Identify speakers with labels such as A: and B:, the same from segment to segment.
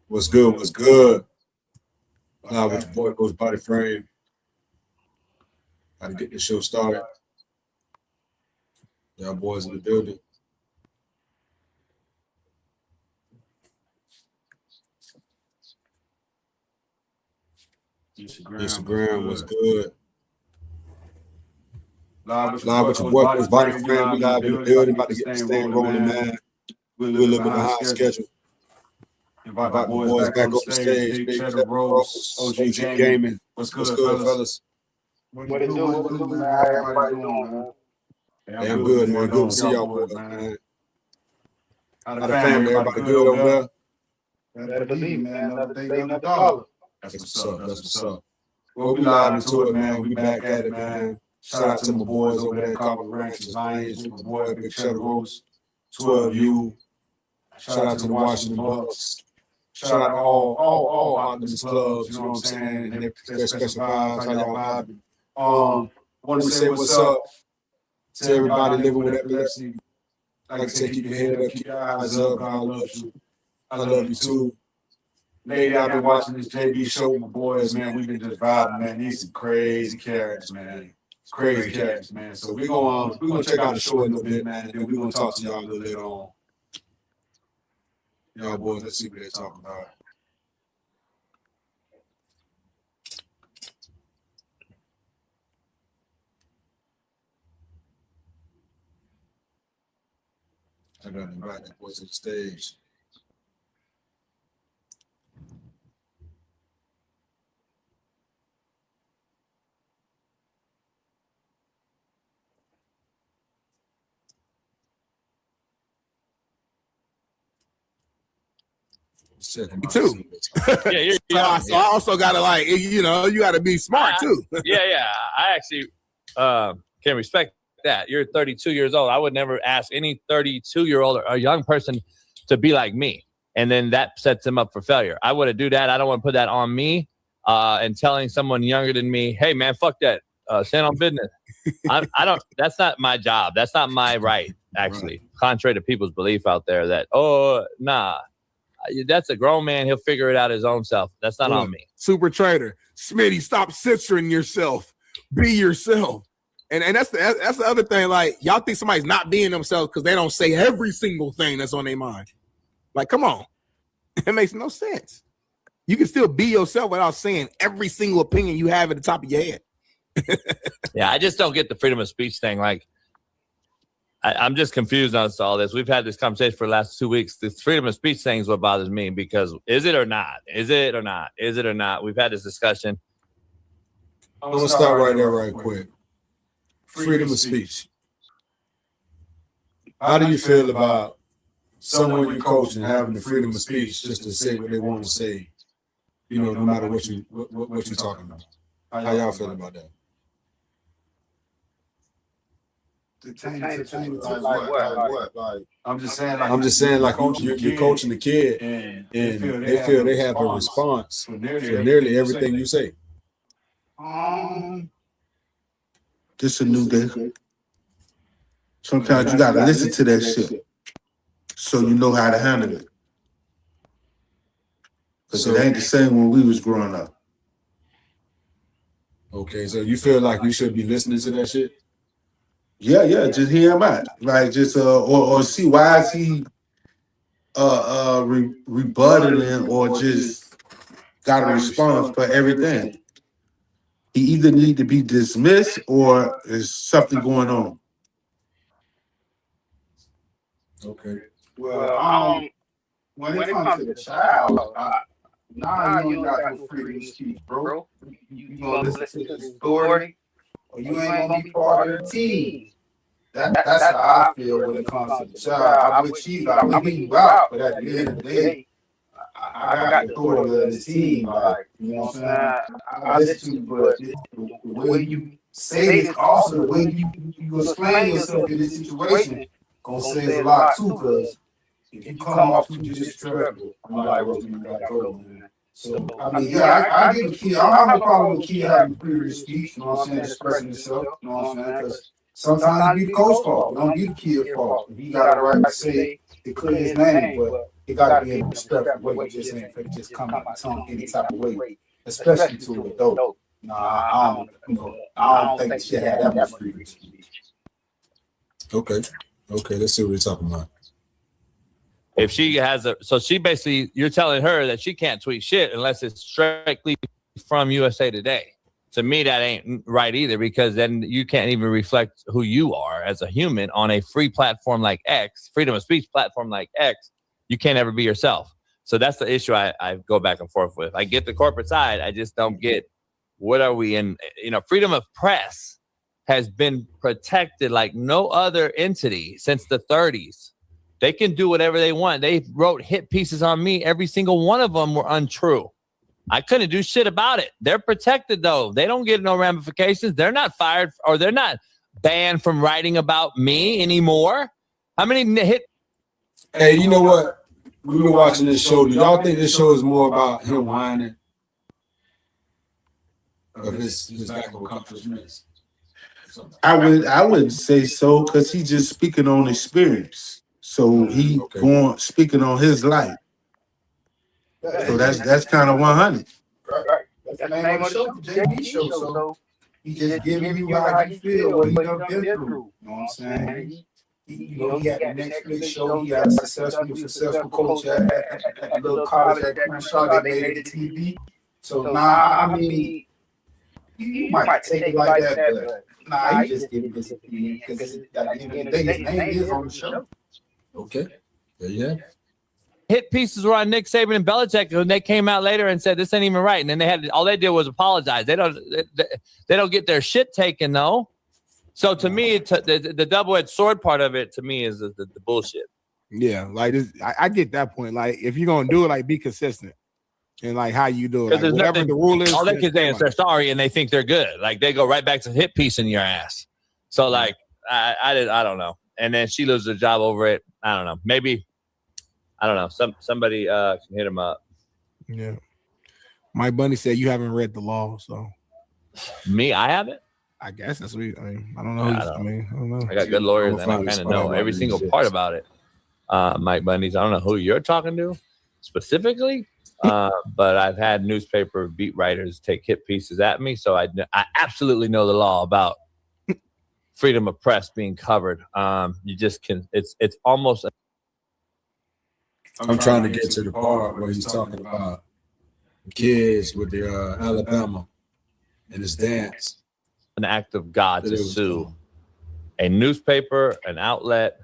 A: What's good? What's good? Live with your boy, Coach Body Frame. How to get this show started. Y'all boys in the building. Instagram was good. Live with your boy, Coach Body Frame. We live in the building, about to get this thing rolling, man. We're a little bit behind schedule. Invite the boys back on the stage. Big Cheddar Rose, OG Gaming. What's good, fellas?
B: What it do? How everybody doing, man?
A: Yeah, I'm good, man. Good to see y'all boys, man. How the family, everybody good over there?
B: Better believe, man. Another day, another dollar.
A: That's what's up. That's what's up. Well, we live into it, man. We back at it, man. Shout out to my boys over there at Copper Ranch, Lions, with my boy, Big Cheddar Rose, 12U. Shout out to the Washington Bucks. Shout out to all Optimus clubs, you know what I'm saying, and their special vibes, how y'all vibing. Want to say what's up to everybody living with epilepsy. Like I say, keep your head up, keep your eyes up. God loves you. I love you too. Lately, I've been watching this JB show with my boys, man. We've been just vibing, man. These some crazy characters, man. Crazy characters, man. So we're gonna check out the show a little bit, man, and then we're gonna talk to y'all a little later on. Y'all boys, let's see what they're talking about. I gotta invite that boy to the stage.
C: Me too. Yeah, so I also gotta you gotta be smart too.
D: Yeah. I actually can respect that. You're 32 years old. I would never ask any 32-year-old or a young person to be like me, and then that sets them up for failure. I wouldn't do that. I don't want to put that on me. And telling someone younger than me, hey man, fuck that. Stand on business. I don't. That's not my job. That's not my right. Actually, contrary to people's belief out there that that's a grown man. He'll figure it out his own self. That's not on me.
C: Super trader, Smitty, stop censoring yourself. Be yourself. And that's the other thing. Like, y'all think somebody's not being themselves because they don't say every single thing that's on their mind. Like, come on, it makes no sense. You can still be yourself without saying every single opinion you have at the top of your head.
D: Yeah, I just don't get the freedom of speech thing. Like, I'm just confused on all this. We've had this conversation for the last 2 weeks. This freedom of speech thing is what bothers me because is it or not? Is it or not? Is it or not? We've had this discussion.
A: I'm going to start right there right quick. Freedom of speech. How do you feel about someone you're coaching having the freedom of speech just to say what they want to say, no matter what you're talking about? How y'all feel about that? I'm just saying, like you're coaching the kid, and they feel they have a response for nearly everything you say.
E: This a new day. Sometimes you gotta listen to that shit, so you know how to handle it. Because it ain't the same when we was growing up.
A: Okay, so you feel like you should be listening to that shit?
E: Yeah, just hear him out. Like just or see why is he rebutting or just got a response for everything. He either need to be dismissed or there's something going on.
A: Okay.
B: Well, when it comes to the child, now you don't got no freedom of speech, bro. You gonna listen to the story, or you ain't gonna be part of the team. That's how I feel when it comes to the child. I would cheat, I would leave you out, but at the end of the day, I got the authority of the team. Like, you know what I'm saying? I listen to you, but the way you say it, also the way you explain yourself in this situation, gonna say a lot too. Because if you come off too disrespectful, I'm like, well, you gotta go, man. So I mean, I give a kid. I don't have a problem with a kid having freedom of speech. You know what I'm saying? Expressing himself. You know what I'm saying? Because sometimes it be the coach's fault. It don't be the kid's fault. He got a right to say to clear his name, but
A: it gotta be in a respectful way. You just ain't finna just come out the tongue any type of way, especially to an adult. No, I don't, I don't think she had that much freedom of speech.
C: Okay. Let's see what we're talking about.
D: If she has so she basically, you're telling her that she can't tweet shit unless it's strictly from USA Today. To me, that ain't right either, because then you can't even reflect who you are as a human on a free platform like X, freedom of speech platform like X. You can't ever be yourself. So that's the issue I go back and forth with. I get the corporate side. I just don't get, what are we in? Freedom of press has been protected like no other entity since the 30s. They can do whatever they want. They wrote hit pieces on me. Every single one of them were untrue. I couldn't do shit about it. They're protected, though. They don't get no ramifications. They're not fired, or they're not banned from writing about me anymore. How many hit?
C: Hey, you know what? We've been watching this show. Do y'all think this show is more about him whining of his actual accomplishments?
E: I would say so, because he's just speaking on experience. So he going speaking on his life. So that's kind of 100.
B: Right. That's the name of the show, the JB show. So he just giving you how he feel, what he done been through. You know what I'm saying? He had the Netflix show. He had a successful coach at a little college at Crenshaw. They made it TV. So I mean, you might take it like that, but he just giving his opinion, because at the end of the day, his name is on the show.
C: Okay. Yeah.
D: Hit pieces were on Nick Saban and Belichick, and they came out later and said this ain't even right. And then all they did was apologize. They don't get their shit taken though. So to me, the double-edged sword part of it to me is the bullshit.
C: Yeah, like this, I get that point. Like if you're gonna do it, like be consistent and like how you do it. Like, whatever the rule is,
D: all they can say is they're sorry and they think they're good. Like they go right back to hit piece in your ass. So like I don't know. And then she loses her job over it. I don't know. Maybe. I don't know. Somebody can hit him up.
C: Yeah. Mike Bundy said you haven't read the law, so.
D: Me, I haven't.
C: I guess that's what I don't know. I don't know.
D: I got good lawyers and I kind of know every single part about it. Mike Bundy's. I don't know who you're talking to specifically, but I've had newspaper beat writers take hit pieces at me, so I absolutely know the law about freedom of press being covered. You just can. It's almost.
C: I'm trying to get to the part where he's talking about the kids with the Alabama and his dance.
D: An act of God to sue a newspaper, an outlet,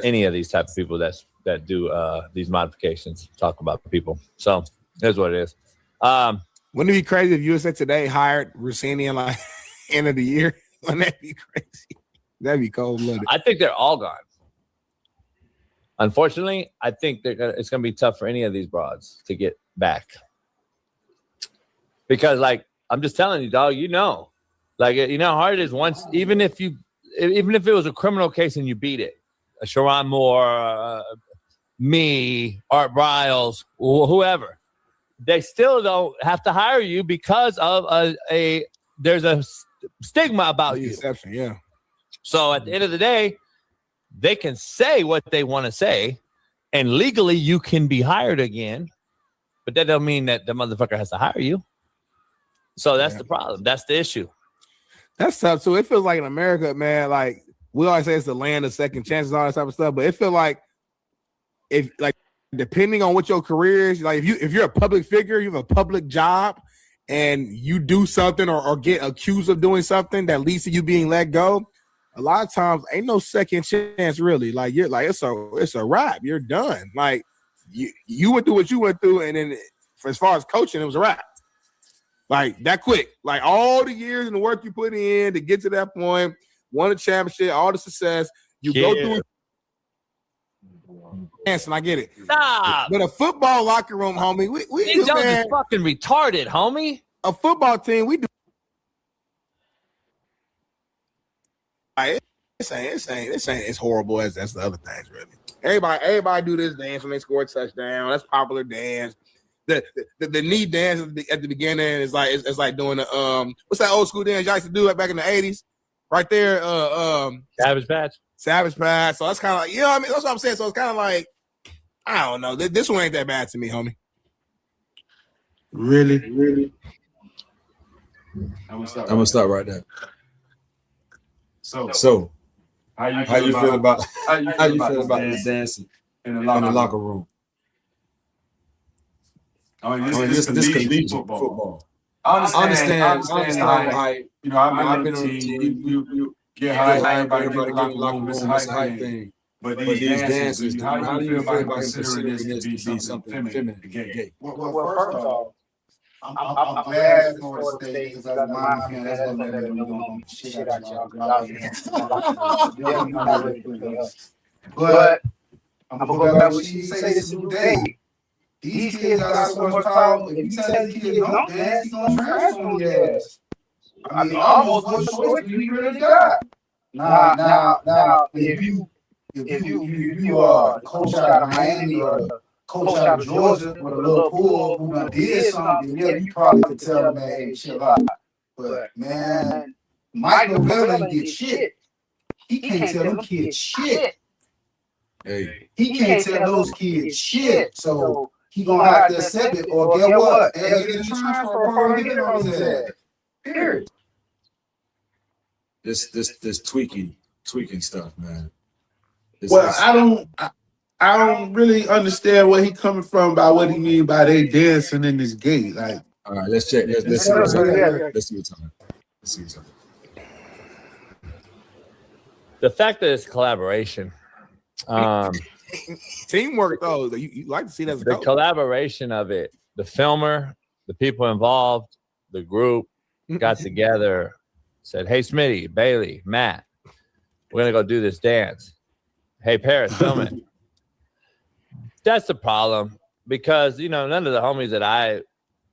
D: any of these type of people that do these modifications, talk about people. So here's what it is.
C: Wouldn't it be crazy if USA Today hired Rossini in like end of the year? Wouldn't that be crazy? That'd be cold-blooded.
D: I think they're all gone. Unfortunately, I think it's going to be tough for any of these broads to get back. Because, like, I'm just telling you, dog, how hard it is once, even if it was a criminal case and you beat it, Sharon Moore, me, Art Briles, whoever, they still don't have to hire you because of there's a stigma about you.
C: Exception, yeah.
D: So at the end of the day, they can say what they want to say, and legally you can be hired again, but that don't mean that the motherfucker has to hire you. So that's the problem. That's the issue.
C: That's tough too. It feels like in America, man, like we always say it's the land of second chances, all that type of stuff, but it feels like depending on what your career is, like if you're a public figure, you have a public job, and you do something or get accused of doing something that leads to you being let go, a lot of times ain't no second chance really. Like you're like it's a wrap. You're done. Like you went through what you went through, and then as far as coaching, it was a wrap. Like that quick. Like all the years and the work you put in to get to that point, won a championship, all the success, you go through. And I get it.
D: Stop.
C: But a football locker room, homie, we
D: These y'all just fucking retarded, homie.
C: A football team, we do. This ain't as horrible as that's the other things, really. Everybody do this dance when they score a touchdown. That's popular dance. The knee dance at the beginning is like it's like doing the what's that old school dance y'all used to do back in the 80s? Right there,
D: Savage Patch.
C: Savage Patch. So that's kind of like, you know what I mean? That's what I'm saying. So it's kind of like I don't know. This one ain't that bad to me, homie.
E: Really?
A: I'm gonna stop right there. So how you feel about this dancing in the locker room? I mean, this collegiate football. I understand hype. You know, I've been on the team. You get hype, everybody get in the locker room. It's a hype thing. But these dances, how do you feel about considering this to be something feminine, gay?
B: Well, first off, I'm glad for the state because I remind me that's gonna let me know shit out y'all. But I'm gonna go back to what she say this new day. These kids got so much power. If you tell these kids don't dance, he's gonna transform your ass. I mean, almost what choice do you really got? Now, if you coach out of Miami or coach out of Georgia with a little pool who done did something, yeah, you probably could tell them, hey, chill out. But man, Mike Novella ain't get shit. He can't tell them kids shit.
A: Hey,
B: He can't tell those kids shit. So he gonna have to accept it, or get what? They'll get a transfer or get it on his ass. Period.
A: This tweaking stuff, man.
E: I don't really understand where he coming from by what he mean by they dancing in this gate. Like,
A: all right, let's check. Let's see what's happening. Let's see what's happening.
D: The fact that it's collaboration.
C: Teamwork, though. You like to see that.
D: The collaboration of it. The filmer, the people involved, the group got together, said, hey, Smitty, Bailey, Matt, we're going to go do this dance. Hey, Paris, film it. That's the problem because, you know, none of the homies that I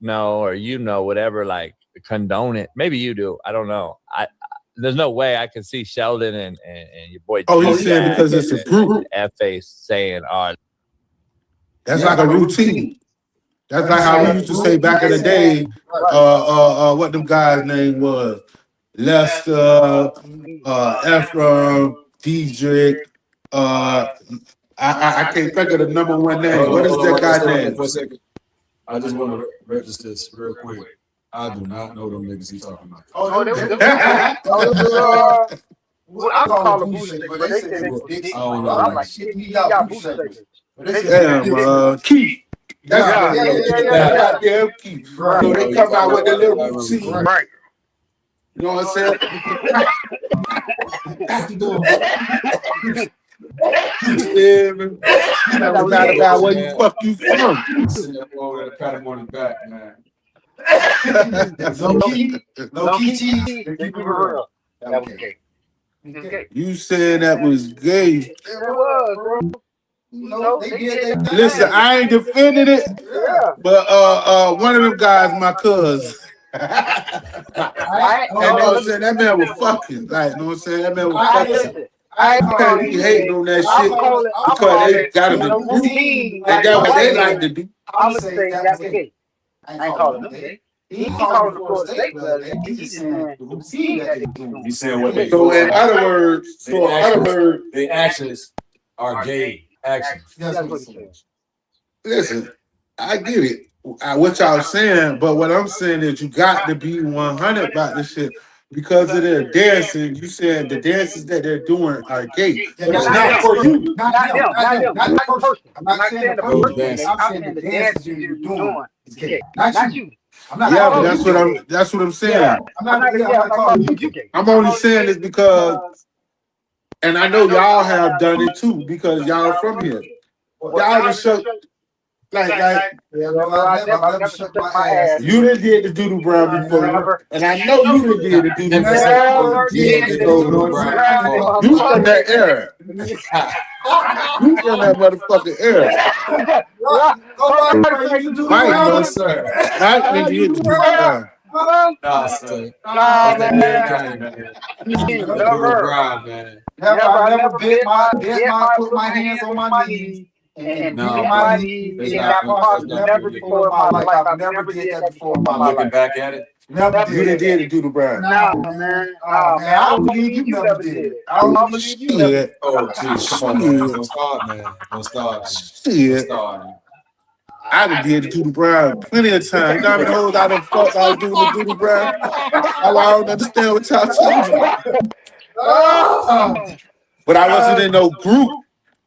D: know or you know, whatever, like condone it. Maybe you do. I don't know. There's no way I can see Sheldon and your boy.
E: Oh, you saying because it's a group?
D: F-Face saying,
E: that's like a routine. That's like how we used to say back in the day, what them guys' name was. Lester, Ephraim, Diedrich, I can't think of the number one name. What is that guy's name?
A: For a second. I just want to register this real quick. I do not know them niggas he's talking about.
B: Well, I call them bootleggers, but they say they were dicks.
A: I don't know.
B: I'm like, shit, you got bootleggers.
E: Damn, Keith. Yeah, Keith. So they come out with the little routine.
B: Right.
E: You know what I'm saying? Yeah, man. That was not about where you fuck you from.
A: Sitting up over there, pat him on the back, man.
B: Low key cheese. Keep it real. That was gay. Okay.
E: You saying that was gay?
B: It was, bro. You know, they did.
E: Listen, I ain't defending it, but one of them guys, my cousin. You know what I'm saying? That man was fucking. Like, you know what I'm saying? That man was fucking. I can't be hating on that shit because they gotta be routine, and that's what they like to do.
B: I'm gonna say that's gay. I ain't calling them gay. He calling the Florida State blood. He's saying the routine that they do.
A: He's saying what they do.
E: So in other words,
A: the actions are gay actions.
B: That's what he says.
E: Listen, I get it. What y'all saying, but what I'm saying is you got to be 100 about this shit. Because of their dancing, you said the dances that they're doing are gay. But it's not for you.
B: Not the person. I'm not saying the person. I'm saying the dances you're doing is gay. Not you.
E: Yeah, but that's what I'm saying.
B: I'm not calling you gay.
E: I'm only saying this because, and I know y'all have done it too because y'all from here. Y'all just show. Like, you done did the doodle brown before, and I know you done did the doodle brown. You from that era. You from that motherfucking era. Mike, no sir. Mike done did the doodle brown.
A: Nah, sir. That's that man.
B: Never bit my, put my hands on my knees. and
A: No,
B: get my knees
A: it's
B: and
A: not.
B: got possible never before in my life. I've never did that before in my life.
A: Looking back at it,
B: Never
E: You done did it, do the Brown.
B: Nah, man. Oh, man. I don't believe you never did it. I don't believe you never did it.
A: oh geez, come on, man. Don't start, man. Don't start. Don't
E: Shit.
A: start.
E: I done did it to the Brown plenty of times. You know how many hoes I done fucked I do the Brown? I don't understand what y'all talking about. But I wasn't in no group.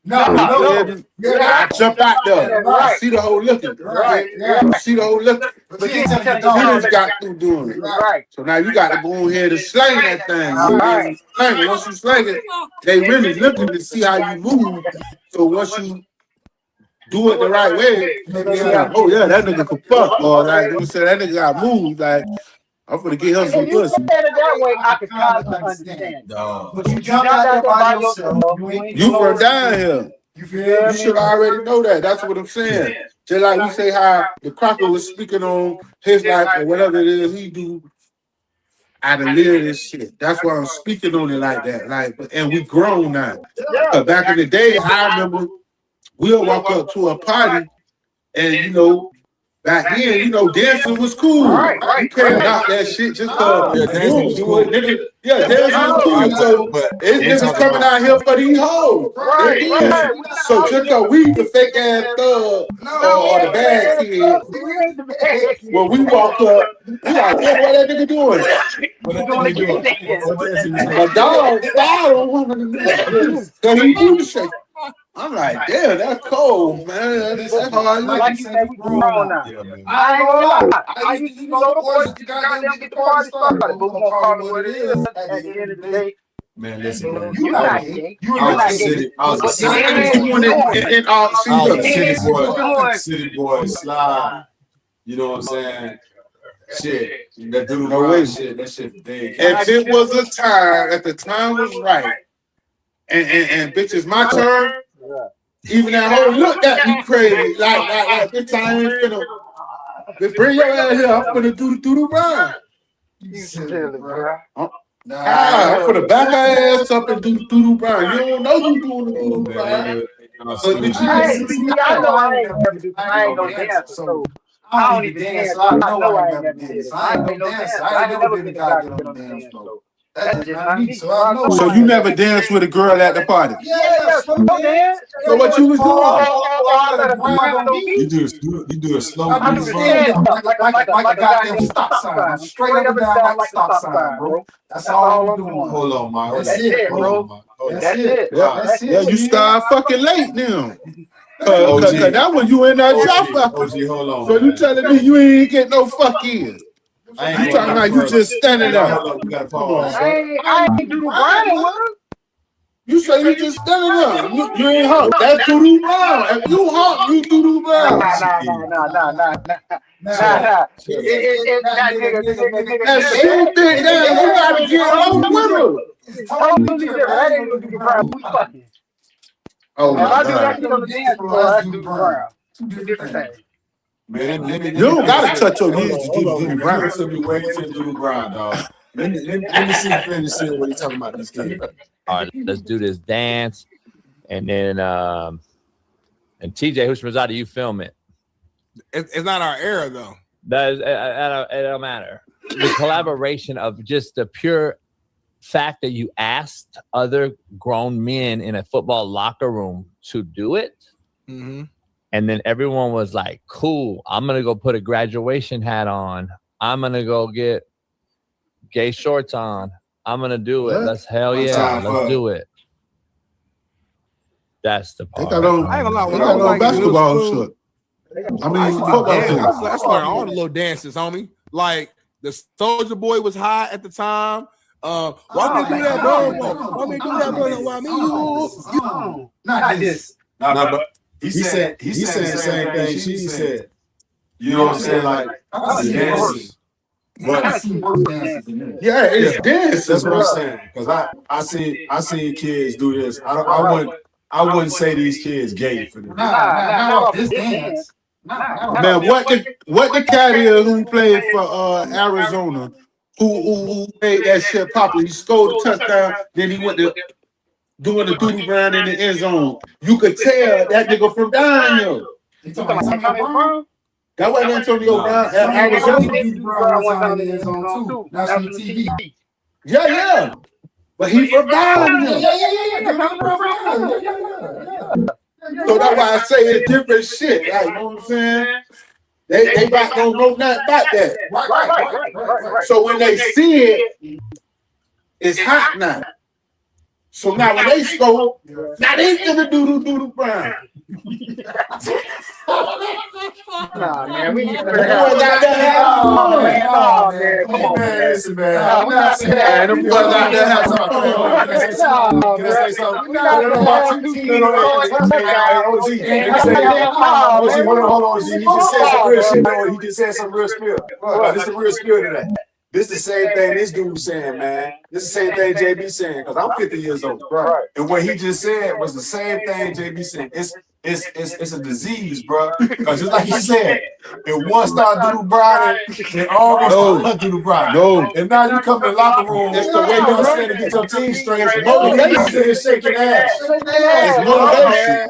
B: No.
E: I jump out there. I see the whole looking.
B: Right.
E: I see the whole looking.
B: But you ain't
E: You
B: telling
E: just got through doing it.
B: Right.
E: So now you got to go ahead and slang that thing.
B: Right.
E: Slang it. Once you slang it, they really looking to see how you move. So once you do it the right way, they like, oh yeah, that nigga can fuck. Or like they say that nigga got moved. Like I'm gonna get him some
B: If you
E: pussy.
B: look at it that way, I can kind of understand.
A: No.
B: But you jumped out there by yourself.
E: You from down here.
B: You feel
E: You should already know that. That's what I'm saying. Just like we say how the Crocker was speaking on his life or whatever it is he do. I done live this shit. That's why I'm speaking on it like that. Like, and we grown now. But back in the day, I remember we'll walk up to a party and back then, dancing was cool.
B: Right.
E: You can't knock that shit just cause
A: dancing was cool.
E: nigga. Yeah, dancing was cool. So it's niggas coming out here for these hoes.
B: Right.
E: So just cause we the fake ass thug or the bad kid, when we walk up, we like, yeah, what that nigga doing? A dog died on one of them niggas. So he do the shit. I'm like, damn, that's cold, man. That's hard.
B: Like you said, we grown now.
A: Yeah, man.
B: I ain't gonna lie. I used to know the boys to goddamn get the party started. But we gonna call it what it is. At the end of the day,
A: Man, listen, man.
B: you not gay. You
A: I
B: not
A: was a
B: gay.
A: city, I was a
B: But
A: city,
B: the
E: He's
B: end,
E: doing it in all
A: I was a
E: seasons.
A: city boy, slide. You know what I'm saying? Shit, that dude
E: No way.
A: shit, that shit big.
E: If it was a time, if the time was right, and bitches, my turn, even that whole look at me crazy, like this time ain't finna bring your ass here. I'm finna do the run.
B: You silly, bro.
E: I'm finna back her ass up and do the run. You don't know you doing the run. But did you
B: I know I ain't never do. I ain't no dancer, so I don't even dance. So I know I ain't never did it. I ain't no dancer. I ain't never been a guy to get on the dance floor. That's just not me. So I know.
E: So you never danced with a girl at the party?
B: Yeah, no dance.
E: So what you was doing?
A: You do a slow
B: I do
A: beat,
B: the
A: bro.
B: stand like a goddamn stop sign. I'm straight up and down like a stop sign, bro. That's all I'm doing.
A: Hold on, man.
B: That's it, bro. That's it. That's it.
E: Yeah, you start fucking late now. Cause that when you in that drop.
A: OG, hold on.
E: So you telling me you ain't get no fuck in? You talking about you just standing there?
A: Hold on, you gotta pause.
B: I ain't do the grind with him.
E: You say you just standing there. You ain't hurt. That's do the round. If you hurt, you do the round.
B: Nah.
E: That shit big down. You gotta get on with her. Oh
B: If
E: my
B: I do that
E: God.
B: shit on the dance floor, I do the ground. Two different things.
A: Man,
E: You don't gotta touch your knees to do the
A: You
E: round.
A: took me way to do the grind, dog. Let me see finish seeing what he's talking about these kids.
D: All right, let's do this dance, and then and TJ Hushmanzada, you film it.
C: It's not our era though.
D: That is, it don't matter. The collaboration of just the pure fact that you asked other grown men in a football locker room to do it, and then everyone was like, "Cool, I'm gonna go put a graduation hat on. I'm gonna go get gay shorts on. I'm gonna do it. Let's let's do it." That's the part.
E: They got on,
C: I ain't gonna lie,
E: they
C: when I
E: got
C: was
E: on
C: like
E: basketball
C: middle school,
E: shit. I mean, football
C: I
E: shit.
C: learned all the little dances, homie. Like the Soldier Boy was hot at the time. Why me do that, bro? Why me do that, bro? Why me you?
B: Not this.
A: No, but he said the same thing she said. You know what I'm saying? Like the dances. But
E: Yeah, it's dance.
A: that's what I'm saying. Because I see kids do this. I wouldn't say these kids gay for this.
B: Nah, this dance.
E: Man, what the cat is who played for Arizona, who made that shit popular? He scored a touchdown, then he went to doing the doodle brown in the end zone. You could tell that nigga from down here.
B: You talking about Antonio Brown?
E: That wasn't Antonio Brown at Arizona.
B: Brown was on the end zone too. National TV.
E: Yeah. But he from down here. So that's why I say it's different shit. Like, you know what I'm saying? They don't know nothing about that.
B: Right.
E: So when they see it, it's hot now. So now when they score, now they gonna doodle brown.
B: Nah, man, we need to
E: Boys out there having fun.
B: man. Come on, man.
A: Listen, man.
B: I'm not saying
E: Man, them boys out there having fun.
A: Can I say something? Can I say something? Hold on, G. He just said some real shit, man. He just said some real spirit. This is the real spirit of that. This the same thing this dude saying, man. This is the same thing JB saying, because I'm 50 years old.
B: Right.
A: And what he just said was the same thing JB saying. It's a disease, bro. Because just like he said, if one start doodle brown, they all gonna start doodle brown.
E: No.
A: And now you come to the locker room,
E: It's the way you're
A: saying to get your team straight.
E: It's motivation.
A: It's shaking ass.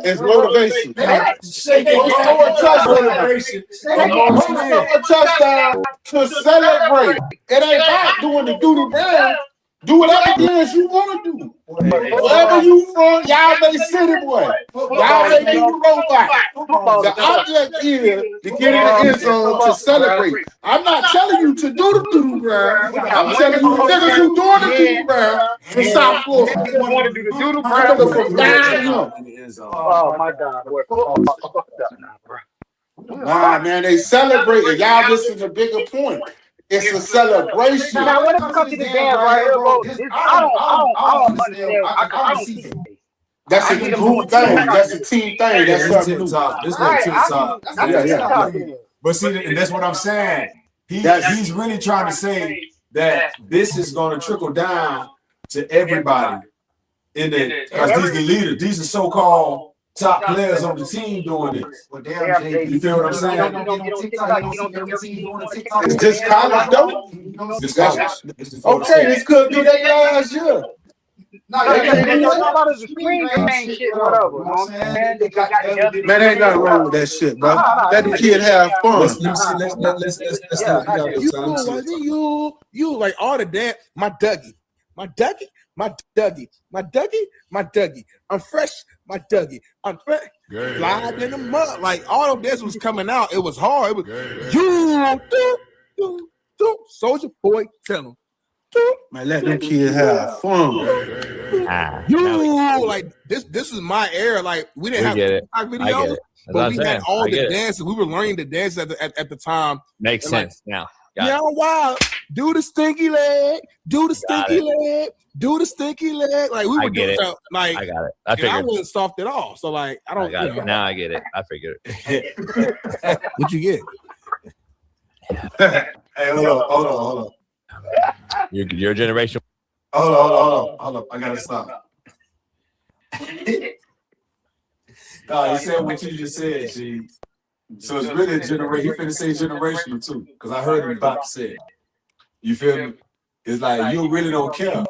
E: It's motivation.
A: Shaking motivation.
E: A touchdown to celebrate. It ain't about doing the doodle brown. Do whatever it is you want to do. Wherever you from, y'all may city boy. Y'all may be the robot. The object is to get in the end zone to celebrate. I'm not telling you to do the doodle brown. I'm telling you niggas who doing the doodle brown to South Florida.
B: Want to do the doodle
E: Niggas
B: brown?
E: from down here.
B: Oh my God, boy.
E: Nah, man, they celebrate. And y'all listen to bigger point. It's a celebration.
B: Now, when it comes to the dance right here, bro, I don't understand. I don't see it.
E: That's a group thing. That's a team thing. That's something new.
A: This like TikTok.
E: Yeah.
A: But see, and that's what I'm saying. He's really trying to say that this is going to trickle down to everybody. Because these the leaders. These are so-called top players on the team doing this. You feel what I'm saying?
E: It's just college, though. Okay, this could be their last year. Man, ain't nothing wrong with that shit, bro. Let the kid have fun.
C: You like all the dance. My Dougie. I'm fresh, my Dougie. I'm fresh. Flying in the mud. Like all of this was coming out. It was hard. It was do. Soldier Boy, tell him.
E: Man, let them kids have fun.
C: Like this is my era. Like we didn't have TikTok videos, but we had all the dances. We were learning the dance at the time.
D: Makes sense now.
C: Yeah, wow. Do the stinky leg. Do the stinky leg. Do the stinky leg. Like we were doing it. Like
D: I got it. I figured.
C: I wasn't soft at all. So like I don't.
D: I got it. Now I get it. I figured it.
C: What you get?
A: Hey, hold on.
D: Your generation.
A: Hold on. I gotta stop. No, he said what you just said, G. So it's really a generation. He finna say generational too, because I heard him about to say it. You feel me? It's like you really don't care.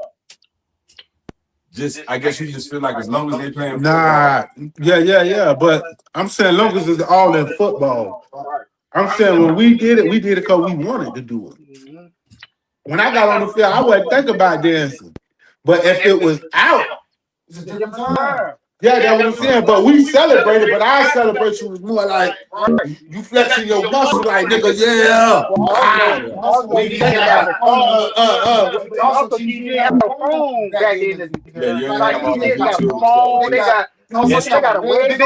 A: I guess you just feel like as long as they playing football.
E: Nah, yeah. But I'm saying long as it's all in football. I'm saying when we did it because we wanted to do it. When I got on the field, I wasn't thinking about dancing. But if it was out,
A: It's a different time.
E: yeah, that's what I'm saying. But we celebrated, but our celebration was more like you flexing your muscle like nigga, yeah. We thinking about
B: Also, you didn't have a phone back then. Like you didn't have a phone. They got a wedding.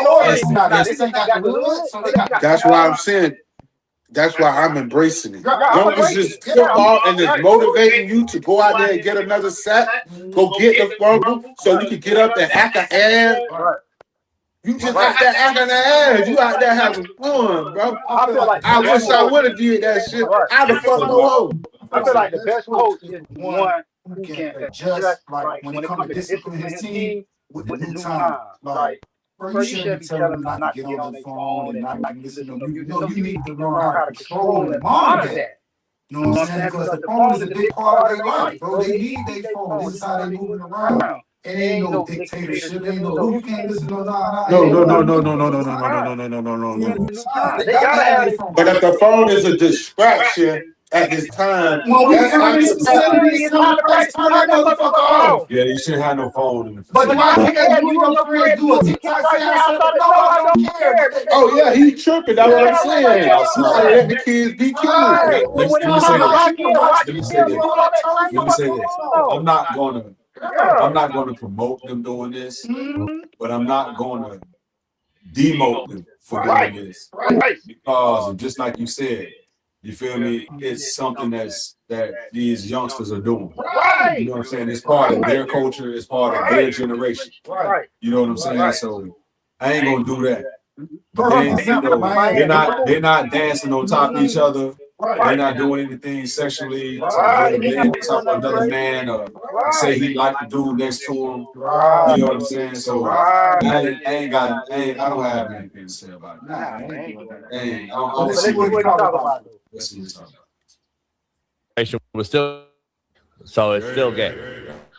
E: That's why I'm saying. That's why I'm embracing it. Long as it's football and it's motivating you to go out there and get another sack, go get the fumble, so you can get up and act an ass. You just out there acting the ass. You out there having fun, bro. I wish I would have did that shit. I'd have fucked no.
B: I feel like the best coach is one who can adjust, like when it comes to discipline his team with the new time. Like, you shouldn't be telling them not to get on their phone and not listen to them. You need to learn how to control and monitor that. You know what I'm saying? Because the phone is a big part of their life, bro. They need their phone. This is how they moving around.
A: It ain't no dictatorship. Ain't no you can't listen to no.
B: They gotta have it.
E: But if the phone is a distraction at this time,
A: Well, we
E: that's
A: in
E: how
A: this facility. It's time to turn that motherfucker off.
F: Yeah, you shouldn't have no phone in the
A: But
F: facility.
A: why can't you and your friends do a TikTok? Say, no, I don't care.
E: Oh yeah, he tripping. That's what I'm saying. You gotta let the kids be kids.
F: Let me say this. Let me say this. Let me say this. I'm not gonna promote them doing this, but I'm not gonna demote them for doing this. Because just like you said, you feel me? It's something that these youngsters are doing. You know what I'm saying? It's part of their culture. It's part of their generation. You know what I'm saying? So I ain't gonna do that. But then, you know, they're not dancing on top of each other. They're not doing anything sexually to on top of another man or say he like the dude next to him. You know what I'm saying? So I don't have anything to say about it.
B: Let's see what we talk about.
F: Let's see what we're talking about.
D: Was still, so it's still gay.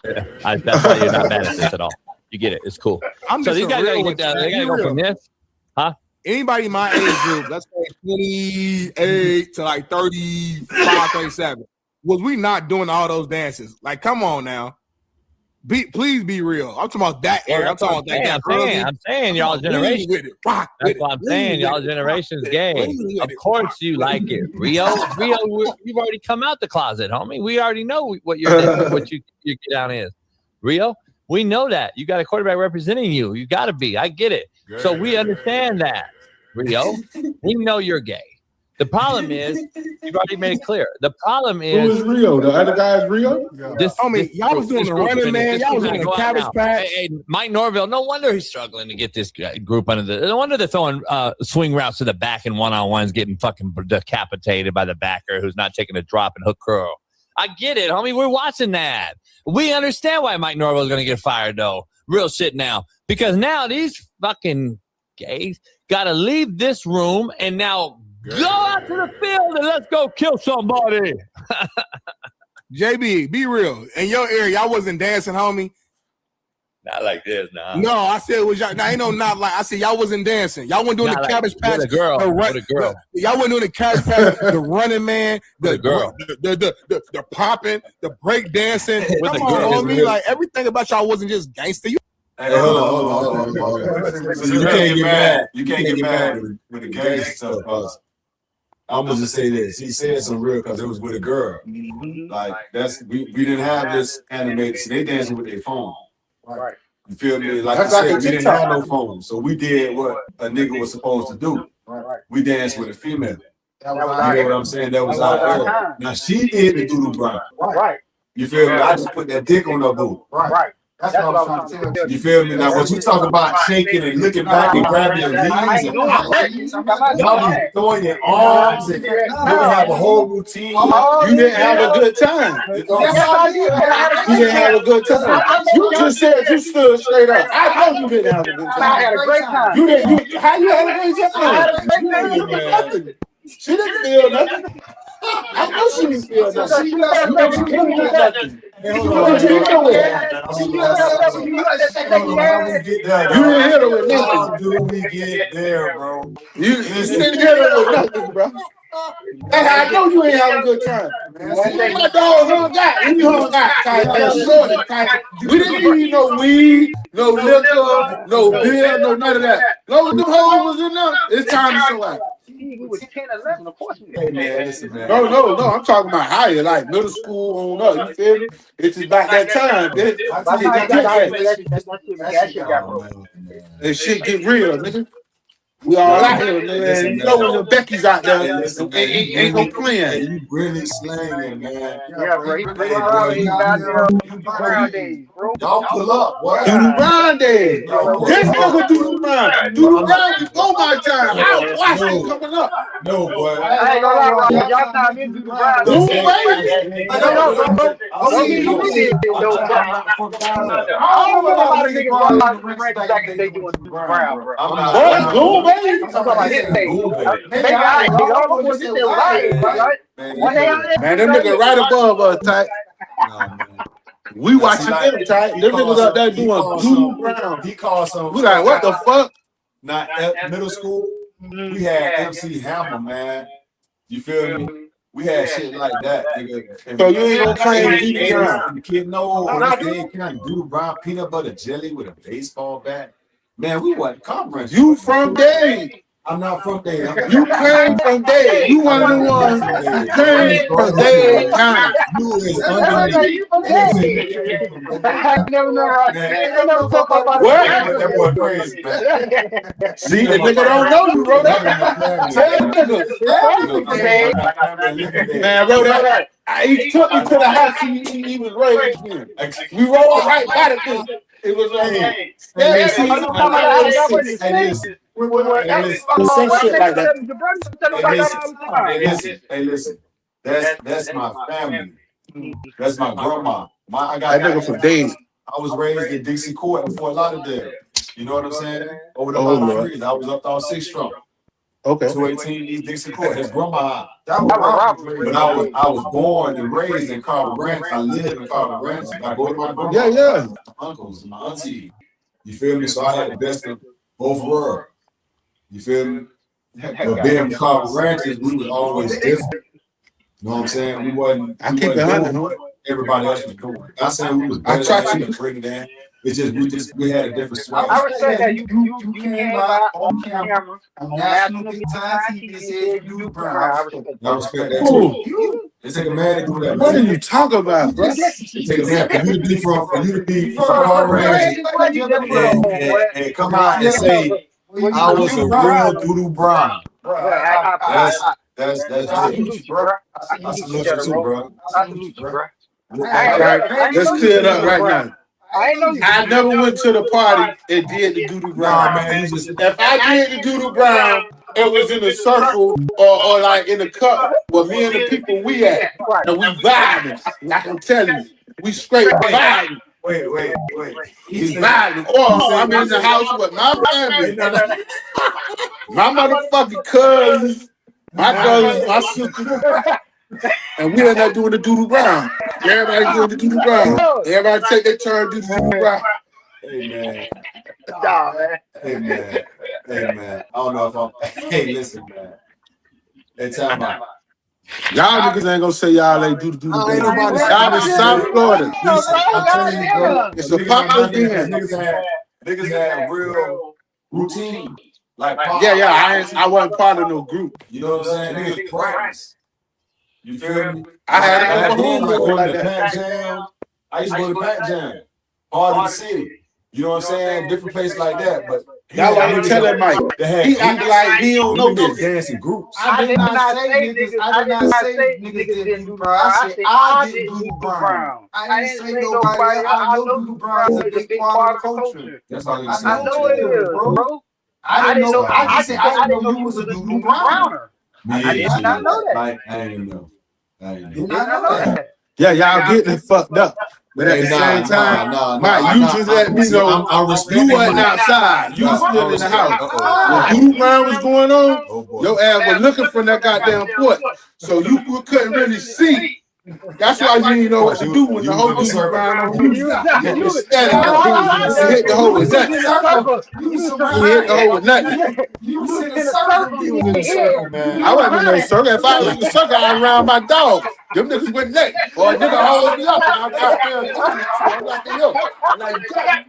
D: That's why you're not mad at this at all. You get it. It's cool. So these guys gotta get down. They gotta go from this. Huh?
C: Anybody my age group, let's say 28 to like 35, 37, was we not doing all those dances? Like, come on now. Please be real. I'm talking about that era. I'm talking about that.
D: I'm saying y'all generation. That's what I'm saying. Y'all generation's gay. Of course you like it. Rio, you've already come out the closet, homie. We already know what your get down is. Rio, we know that. You got a quarterback representing you. You got to be. I get it. So we understand that, Rio. We know you're gay. The problem is, you've already made it clear. The problem is,
E: who is Rio? The other guy is Rio?
C: Y'all was doing the running man. Y'all was doing the cabbage patch.
D: Hey, Mike Norville, no wonder he's struggling to get this group under the. No wonder they're throwing swing routes to the back and one-on-ones, getting fucking decapitated by the backer who's not taking a drop and hook curl. I get it, homie. We're watching that. We understand why Mike Norville is going to get fired, though. Real shit now. Because now these fucking gays got to leave this room and now go out to the field and let's go kill somebody.
C: JB, be real. In your area, y'all wasn't dancing, homie.
D: Not like this, nah.
C: No, I said it was y'all. Now, ain't no not like. I said y'all wasn't dancing. Y'all wasn't doing the cabbage patch.
D: With a girl.
C: Y'all wasn't doing the cabbage patch. The running man. The
D: girl.
C: The popping. The break dancing.
D: With
C: Come
D: a
C: on,
D: girl.
C: homie. Like everything about y'all wasn't just gangster.
F: Hey, hold on. So you can't get mad. You can't get mad with the gay stuff. I'm gonna just say this. He said some real because it was with a girl. Like we didn't have this animated. So they dancing with their phone.
B: Right.
F: You feel me? Like I said, we didn't have no phone, so we did what a nigga was supposed to do. We danced with a female. You know what I'm saying? That was our era. Now she did the doodle grind.
B: Right.
F: You feel me? I just put that dick on her boob.
B: Right. That's what I was trying to tell you.
F: You feel me? Now, when you talk about shaking and looking back and grabbing your knees, and y'all be throwing your arms and you have a whole routine.
E: You didn't have a good time. You didn't have a good time. You just said you stood straight up. I know you didn't have a good time.
B: I had a great time.
E: You didn't. How you had a great time? She didn't feel nothing. I know she didn't feel nothing. You didn't feel nothing. You didn't hit her with nothing.
F: Do we get there, bro?
E: You didn't hit her with nothing, bro. I know you ain't having a good time. My dog hung out. We hung out. We didn't need no weed, no liquor, no beer, no none of that. Long as them hoes was in there, it's time to show out.
B: We was 10, 11, of course.
F: Hey, man, listen, man.
E: No. I'm talking about higher, like middle school on up. You feel me? It's about that time. That shit get real, nigga. We all out here, man. You know when the Becky's out there, ain't no playing.
F: You really slanging, man.
B: Yeah, bro.
F: Y'all pull up, boy.
E: Do the grind day. This nigga do the grind. Do the grind before my time. I watch you coming up.
F: No, boy.
B: I ain't gonna lie, bro. Y'all time in do the grind.
E: No way.
B: I don't know, bro. I don't know about a nigga going out the rank back and they doing the grind, bro.
E: Boy, go, baby.
B: I'm talking about this day. Maybe I ain't nigga. I'm gonna sit there right. One day
E: Man, them niggas right above us, tight.
F: No, man.
E: We watching them tight. Them niggas out there doing Doodle Brown.
F: He called some.
E: We like, what the fuck?
F: Not at middle school. We had MC Hammer, man. You feel me? We had shit like that, nigga.
E: So you ain't gonna claim Doodle Brown?
F: The kid, no, they ain't kind of Doodle Brown peanut butter jelly with a baseball bat. Man, we wasn't conference.
E: You from Dade?
F: I'm not from Dade.
E: You came from Dade. You one of the ones who came from Dade County.
F: You is underneath.
B: I never know right. I never talk about
E: What?
F: That boy crazy, man.
E: See, the nigga don't know you, bro. Tell nigga. Man, bro, that he took me to the house he was raised in. We rolled right by the thing. It was like,
F: Hey, listen. That's my family. That's my grandma. I got
E: that nigga from Dade.
F: I was raised in Dixie Court in Fort Lauderdale. You know what I'm saying? Over the freeze. I was up on 6th Street.
E: Okay.
F: 218 East Dixie Court. That's grandma. But I was born and raised in Carver Ranch. I live in Carver Ranch. I go to my grandma.
E: Yeah.
F: My uncles, my auntie. You feel me? So I had the best of both worlds. You feel me? But being from Carver Ranches, we was always different. You know what I'm saying? We wasn't.
E: I keep it 100.
F: What everybody else was doing. Not saying we was better than Trinidad. It's just we had a different swag.
B: I would say that you came out on camera on national TV said you do Brown.
F: I respect that too. It take a man to do that.
E: What are you talking about, bro?
F: It take a man for you to be from Carver Ranches and come out and say I was a real Doodle Brown. That's
B: salute you, bro.
F: I salute you too, bro.
B: I salute you, bro.
E: Let's clear it up right now. I never went to the party and did the Doodle Brown.
F: Man,
E: If I did the Doodle Brown, it was in a circle or like in a cup where me and the people we at, and we vibing. I can tell you, we straight vibing.
F: Wait.
E: We vibing. Or I'm in the house with my family, my motherfucking cousins, my brothers, my sisters. And we end up doing the Doodle Brown. Everybody doing the Doodle Brown. Everybody take their turn to do the Doodle Brown.
F: Hey man. I don't know if I'm. Hey, listen, man. Hey, time out.
E: Y'all niggas ain't gonna say y'all ain't do the Doodle Brown. Y'all in South Florida.
F: I'm telling you, bro.
E: It's a popular thing.
F: Niggas had real routine. Like
E: I wasn't part of no group.
F: You know what I'm saying? Niggas practice. You feel me?
E: I had a
F: going
E: like
F: to
E: that.
F: Pac Jam. I used to go to Pac Jam. Part of the city. You know what I'm saying? Different places like that. But
E: That's why you tell him, Mike. He acting like he don't know this.
F: Dancing groups.
B: I did not say niggas didn't do Brown. I said I did Doodle Brown. I didn't say nobody. I know Doodle Brown is a big part of the culture.
F: That's all you
B: I know it is, bro. I didn't know. I didn't know you was a Doodle Browner. I did not know that.
F: I didn't know.
B: Did not know that.
E: Yeah, y'all getting it fucked up. But at the same time, Mike, you just let me know you wasn't outside. You was still in the house. When Doodle Brown was going on, your ass was looking from that goddamn foot. So you couldn't really see. That's why you didn't know what to do when the whole Doodle Brown on you. You hit the hole with nothing. You hit the hole with nothing.
B: You was in the circle,
F: man.
E: I wasn't in no circle. If I was in the circle, I'd around my dog. Them niggas went next. Or a nigga hold me up and I'm out there talking to you. I'm like, yo, I'm like,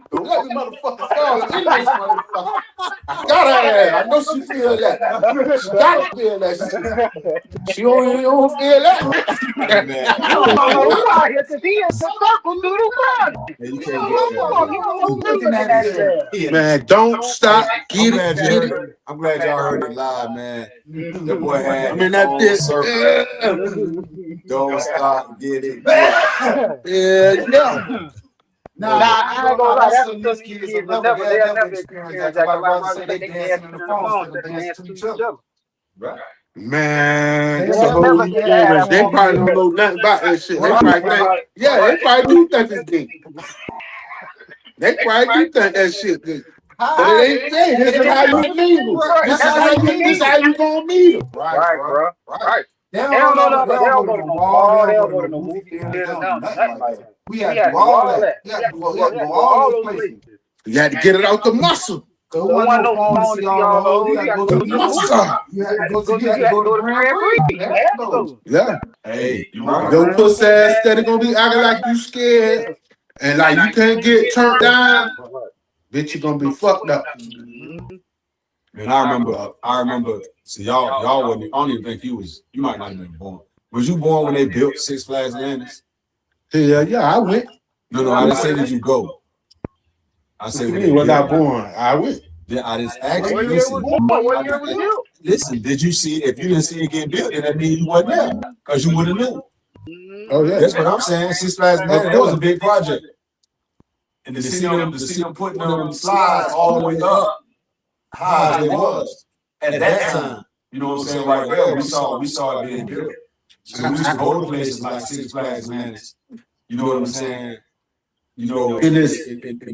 E: don't let me motherfucker fall in this motherfucker. I got her ass. I know she feel that. She gotta feel that shit. She don't feel that.
F: Man.
B: You out here to be in the circle, Doodle Brown.
F: You can't get that.
E: Man, don't stop. Get it.
F: I'm glad y'all heard it live, man. That boy had.
E: I mean, that
F: bitch. Don't stop, get it.
E: Yeah.
B: Nah, I ain't gonna lie. That's what those kids will never experience that. Like they dance in the phone, they dance to each other.
F: Right.
E: Man, it's a whole new game. They probably don't know nothing about that shit. They probably think, they probably do think it's gay. They probably do think that shit good. But it ain't gay. This is how you meet them. This is how you gonna meet them.
B: Right, bro. Right. They don't go to no mall. They don't go to no movie theater. Nothing like that. We had to do all that. We had to go all those places.
E: You had to get it out the muscle.
B: Don't want no phone to see all those. You had to go to the muscle. You had to go to Grand Prix. You had to go.
E: Yeah.
F: Hey, you right.
E: Your pussy ass steady gonna be acting like you scared. And like you can't get turned down. Bitch, you gonna be fucked up.
F: Man, I remember. See, y'all wasn't. I don't even think you might not have been born. Was you born when they built Six Flags Landings?
E: Yeah, I went.
F: No, I didn't say did you go. I said when
E: You was not born. I went.
F: Yeah, I just asked you. Listen, did you see? If you didn't see it get built, then that means you wasn't there, because you would have knew.
E: Oh yeah,
F: that's what I'm saying. Six Flags Landings, that was a big project, and to see them putting them slides all the way up high as it was at that time. You know what I'm saying? Right there, we saw it being built. So we used to go to places like Six Flags Landings. You know what I'm saying? You know, in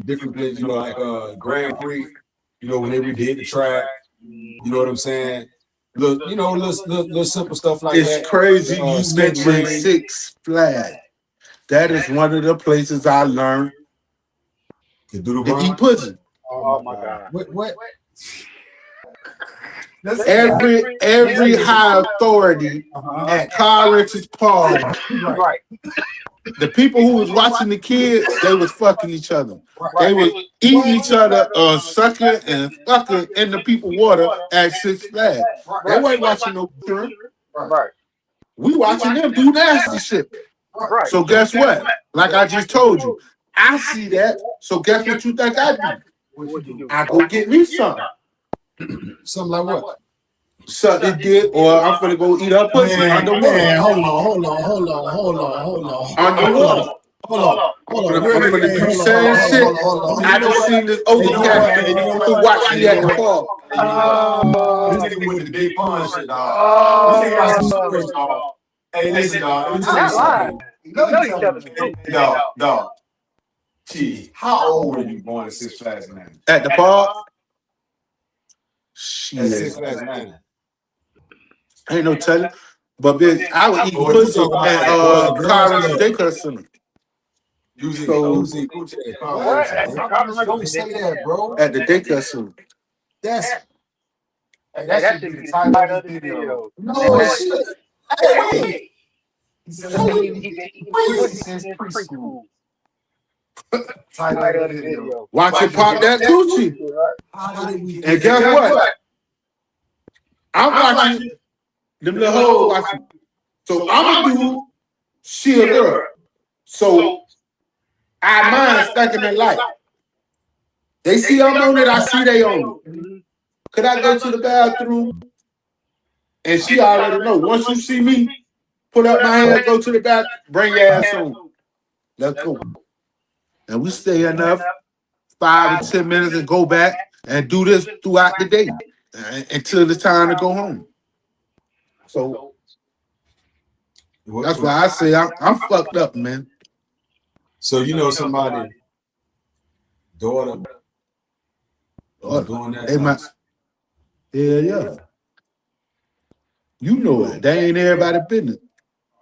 F: different places, you know, like Grand Prix, you know, when they redid the track, you know what I'm saying? Look, you know, little simple stuff like that.
E: It's crazy you mentioned Six Flags. That is one of the places I learned
F: to
E: eat pussy.
B: Oh my God.
F: What?
E: Every high authority at Carl Richards Park.
B: Right.
E: The people who was watching the kids, they was fucking each other. They was eating each other, sucking and fucking in the people water at Six Flags. They wasn't watching no porn.
B: Right.
E: We watching them do nasty shit.
B: Right.
E: So guess what? Like I just told you, I see that. So guess what you think I do? I go get me something.
F: Something like what?
E: Suck it dick, or I'm finna go eat her pussy underwater.
C: Man, hold on.
E: Underwater.
C: Hold on.
E: I'm finna do the same shit. I just seen this older cat who watched me at the park.
F: This nigga with the big pun shit, dog. This nigga got some stories, dog. Hey, listen, dog. Let me tell you something. Dog. Gee, how old were you born at Six Flags Landings?
E: At the park?
F: At Six Flags Landings.
E: Ain't no telling. But bitch, I would eat pussy at Carl's Daycare Center.
F: Don't say that, bro.
E: At the daycare center.
B: That should be the title of the video.
F: No shit.
B: Hey, wait. Since preschool. Title of the video.
E: Watch it pop that coochie. And guess what? I'm watching them little hoes watching. So I'm a dude, she a girl. So our minds stuck in their life. They see I'm on it, I see they on it. Could I go to the bathroom? And she already know. Once you see me, put up my hand, go to the bathroom, bring your ass on. Let's go. And we stay enough 5 to 10 minutes and go back and do this throughout the day until it's time to go home. So that's why I say I'm fucked up, man.
F: So you know somebody, daughter, doing that?
E: They might, yeah. You know it. They ain't everybody business.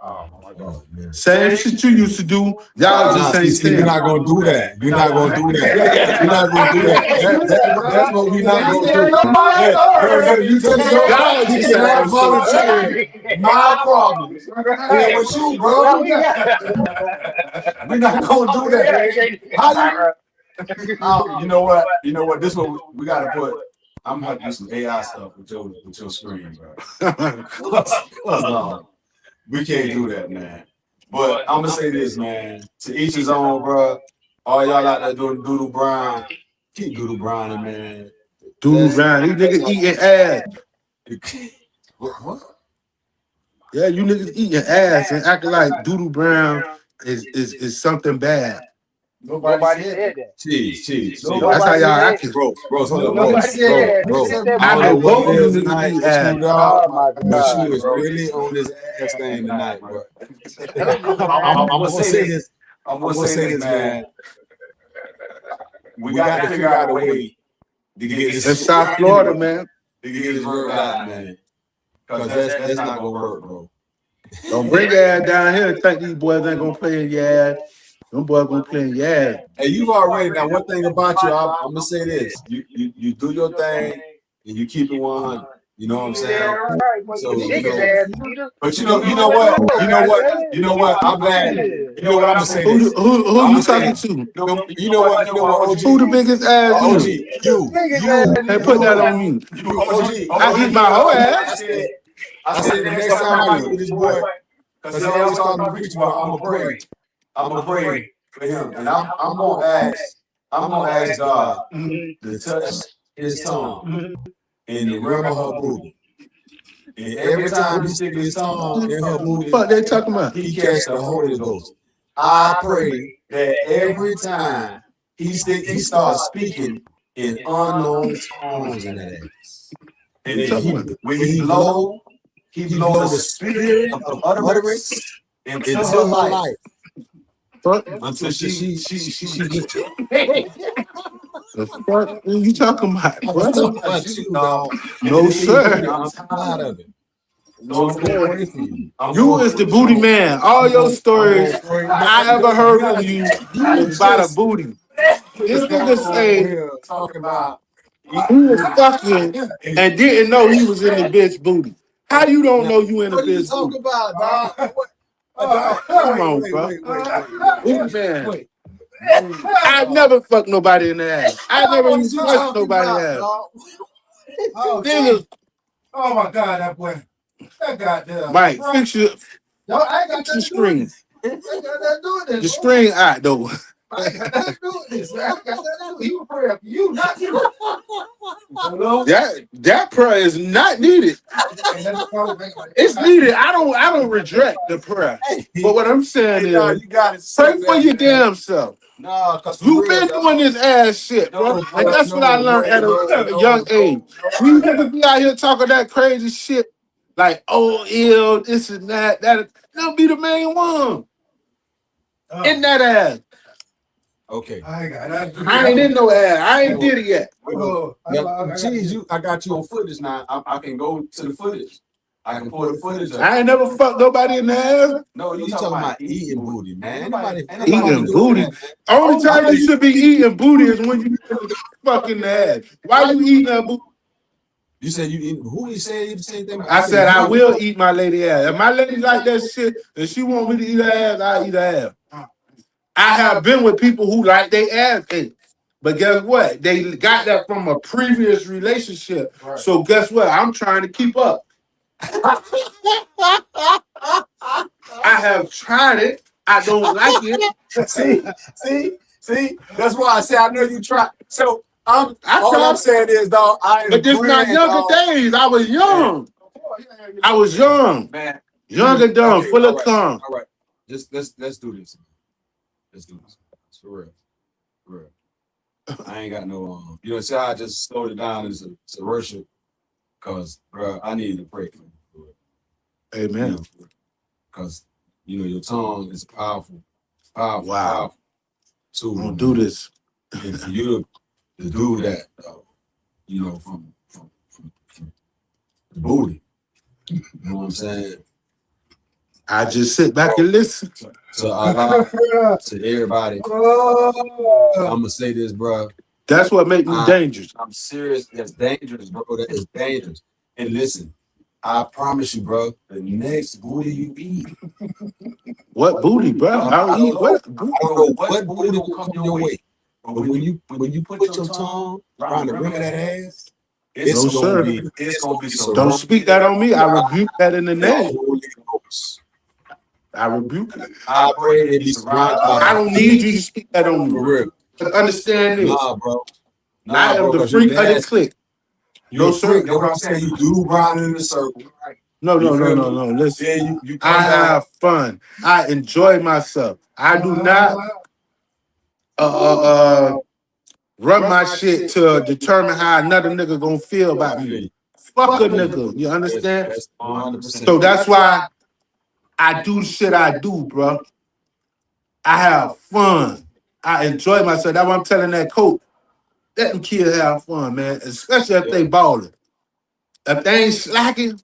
F: Oh my God, man.
E: Same shit you used to do. Y'all just ain't saying.
F: We're not gonna do that. We're not gonna do that. We're not gonna do that. That's what we're not gonna do. You tell me y'all just not volunteering. My problem. Yeah, with you, bro. We're not gonna do that. How you? You know what? You know what? This one we gotta put. I'm gonna do some AI stuff with your screen, bro. No, we can't do that, man. But I'm gonna say this, man. To each his own, bro. All y'all out there doing doodle brown, keep doodle browning, man.
E: Doodle brown, these niggas eating ass.
F: What?
E: Yeah, you niggas eating ass and acting like doodle brown is something bad.
B: Nobody said that.
F: Cheese.
E: That's how y'all acting.
F: Bro, hold on.
B: Nobody said
F: Bro.
B: that.
E: I know both of you
F: tonight,
E: niggas eat ass.
B: Oh my
F: but
B: God,
F: she was
B: bro.
F: really on this ass thing tonight, bro. I'm gonna say this. I'm gonna say this, man. We got to figure out a way to get this.
E: It's South Florida, man.
F: To get this word out, man. Because that's not gonna work, bro.
E: Don't bring your ass down here and think these boys ain't gonna play in your ass. Them boys gonna play in your ass.
F: Hey, you've already now. One thing about you, I'm gonna say this: you do your thing and you keep it 100. You know what I'm saying? So but you know what? I'm glad. You know what I'm gonna say
E: Who
F: this.
E: you talking to?
F: You know what? OG.
E: Who the biggest ass
F: OG.
E: is?
F: You.
E: Hey, put that on me.
F: OG.
E: I eat my whole ass.
F: I said the next time I meet this boy, because he always talking to preach about, I'm gonna pray for him, and I'm gonna ask God to touch his tongue in the realm of her booty. And every time he stick his tongue in her booty,
E: What they talking about?
F: he catch the Holy Ghost. I pray that every time he starts speaking in unknown tongues in that ass. And then when he blow the spirit of utterance into her life. Until she gets
E: the fuck are you talking about?
F: I'm talking about you, dog.
E: No, sir.
F: I'm tired of it. No,
E: You is the booty man. All your stories I ever heard of you is about a booty. This nigga say
F: talking about
E: he was fucking and didn't know he was in the bitch booty. How you don't know you in the
F: what are you
E: bitch
F: talking
E: booty?
F: about, dog?
E: Come on, bro. Booty man. I never fucked nobody in the ass. I never even touched nobody in the ass. Nigga,
A: Oh my God, that boy. That goddamn.
E: Mike, fix your screen. The screen out though.
A: I got nothing to do with this. I got nothing to do. He was praying for you, not you. Hello?
E: That prayer is not needed. It's needed. I don't reject the prayer. But what I'm saying is,
F: you got it.
E: pray for your damn self.
F: Nah, cause
E: You been doing this ass shit, bro. And that's what I learned at a young age. You niggas be out here talking that crazy shit, like, oh, ill, this and that. That'll be the main one. In that ass.
F: Okay.
E: I ain't in no ass. I ain't did it yet.
F: Geez, I got you on footage now. I can go to the footage. I can pull the footage up.
E: I ain't never fucked nobody in the ass.
F: No, you talking about eating booty, man.
E: Eating booty. Only time you should be eating booty is when you fucking the ass. Why you eating that booty?
F: You said you eat. Who you said the same thing?
E: I said I will eat my lady ass. If my lady like that shit and she want me to eat her ass, I eat her ass. I have been with people who like their ass ate. But guess what? They got that from a previous relationship. Right. So guess what? I'm trying to keep up. I have tried it. I don't like it.
F: See. That's why I say I know you try. So all I'm saying is, dog.
E: But this not younger days. I was young. I was young,
F: man.
E: Young and dumb, full of calm.
F: All right. Just let's do this. Let's do this. It's for real. I ain't got no you know, see how I just slowed it down as a worship, cause bro, I need to pray for you.
E: Amen.
F: Cause you know your tongue is powerful.
E: Wow.
F: Powerful. So
E: don't do this.
F: And for you to do that, you know, from the booty. You know what I'm saying?
E: I just sit back and listen.
F: So to everybody, I'm gonna say this, bro.
E: That's what makes me dangerous.
F: I'm serious. That's dangerous, bro. That is dangerous. And listen, I promise you, bro. The next booty you eat.
E: What booty, bro? I don't eat what?
F: I don't know what booty will come your way. But when you put your tongue around the rim of that ass, it's gonna be so.
E: Don't speak that on me. I rebuke that in the name. I rebuke it.
F: I pray it be surrounded by.
E: I don't need you to speak that on me.
F: For real.
E: Understand this.
F: Nah, bro.
E: I am the freak of the clique.
F: No, sir. You know what I'm saying? You do grind in the circle.
E: No. Listen, I have fun. I enjoy myself. I do not run my shit to determine how another nigga gonna feel about me. Fuck a nigga. You understand? So that's why I do the shit I do, bro. I have fun. I enjoy myself. That's why I'm telling that coach. Let them kids have fun, man. Especially if they balling. If they ain't slacking,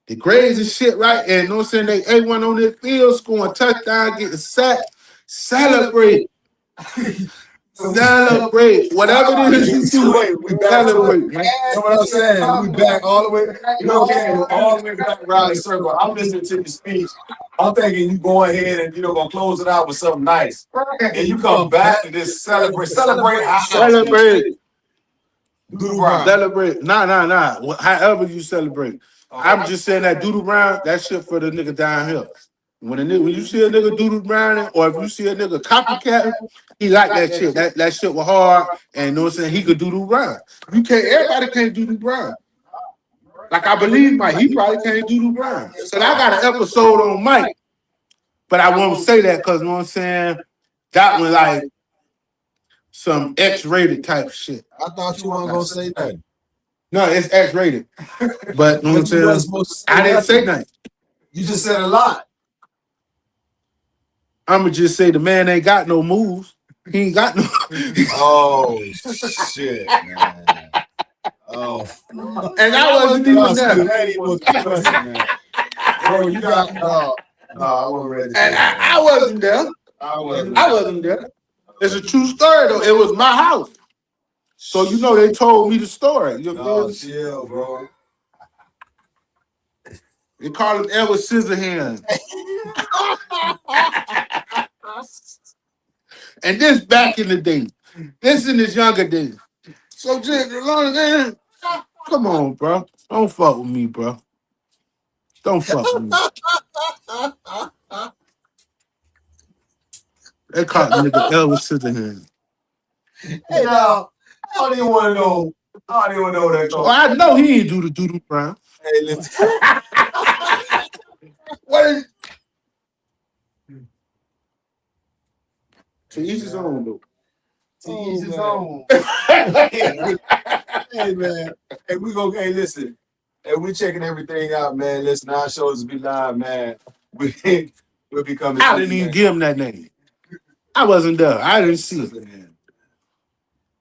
E: the grades and shit, right? And you know what I'm saying? They A1 on their field, scoring touchdown, getting sacked. Celebrate. Celebrate. Whatever it is you do,
F: We back to
E: celebrate,
F: it.
E: man.
F: You know what I'm saying? We back all the way. You know what I'm saying? All the way back around the circle. I'm listening to your speech. I'm thinking you go ahead and gonna close it out with something nice. And you come back and just celebrate. Celebrate how
E: Celebrate.
F: Doodle Brown.
E: Celebrate. Nah. However you celebrate. I'm just saying that Doodle Brown, that shit for the nigga down here. When you see a nigga Doodle Brown, or if you see a nigga copycat, he like that shit. That shit was hard, and you know what I'm saying? He could Doodle Brown. You can't. Everybody can't Doodle Brown. Like I believe Mike, he probably can't Doodle Brown. So I got an episode on Mike, but I won't say that because you know what I'm saying? That was like some X-rated type shit.
A: I thought you weren't gonna say nothing.
E: No, it's X-rated. But you know what I'm saying? I didn't say nothing.
F: You just said a lot.
E: I'ma just say the man ain't got no moves. He ain't got no.
A: Oh shit, man. Oh,
E: And I wasn't even there.
A: bro, you got no. I wasn't ready.
E: And I wasn't there.
A: I wasn't.
E: I wasn't there. It's a true story though. It was my house. So you know they told me the story. You know,
A: Oh, chill, bro.
E: they call him Edward Scissorhands. And this back in the day. This in his younger days. So just come on, bro. Don't fuck with me, bro. Don't fuck with me. They call the nigga Edward Scissorhands.
F: Hey, now, I don't even want to know. I don't even know that.
E: Well, I know he ain't do the Doodle Brown.
F: Hey, listen.
E: What is to each his own though.
F: To each his own. Hey, man. Hey, we go. Hey, listen. Hey, we checking everything out, man. Listen, our shows will be live, man. We'll be coming.
E: I didn't even give him that name. I wasn't there. I didn't see it.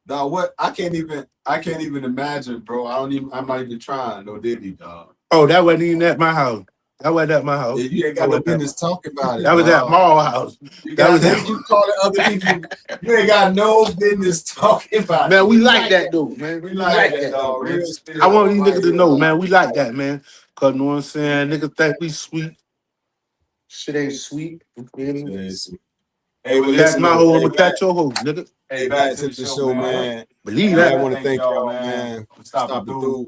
F: Dog, what? I can't even imagine, bro. I'm not even trying. No diddy, dog.
E: Oh, that wasn't even at my house. That wasn't at my house.
F: Yeah, you ain't got no business talking about it.
E: That was at Mall House.
F: That was at you calling other people. You ain't got no business talking about it.
E: Man, we like that though, man.
F: We like that, dog.
E: Man.
F: Real spirit.
E: I want these niggas to know, man. We like that, man. Cause you know what I'm saying? Niggas think we sweet. Shit ain't sweet. You feel me?
F: Hey, well,
E: That's
F: listen,
E: my hoe. I'm
F: hey,
E: gonna catch your hoe, nigga.
F: Hey, back to the show, man.
E: Believe
F: I
E: that.
F: want to thank y'all, man. Stop the dude.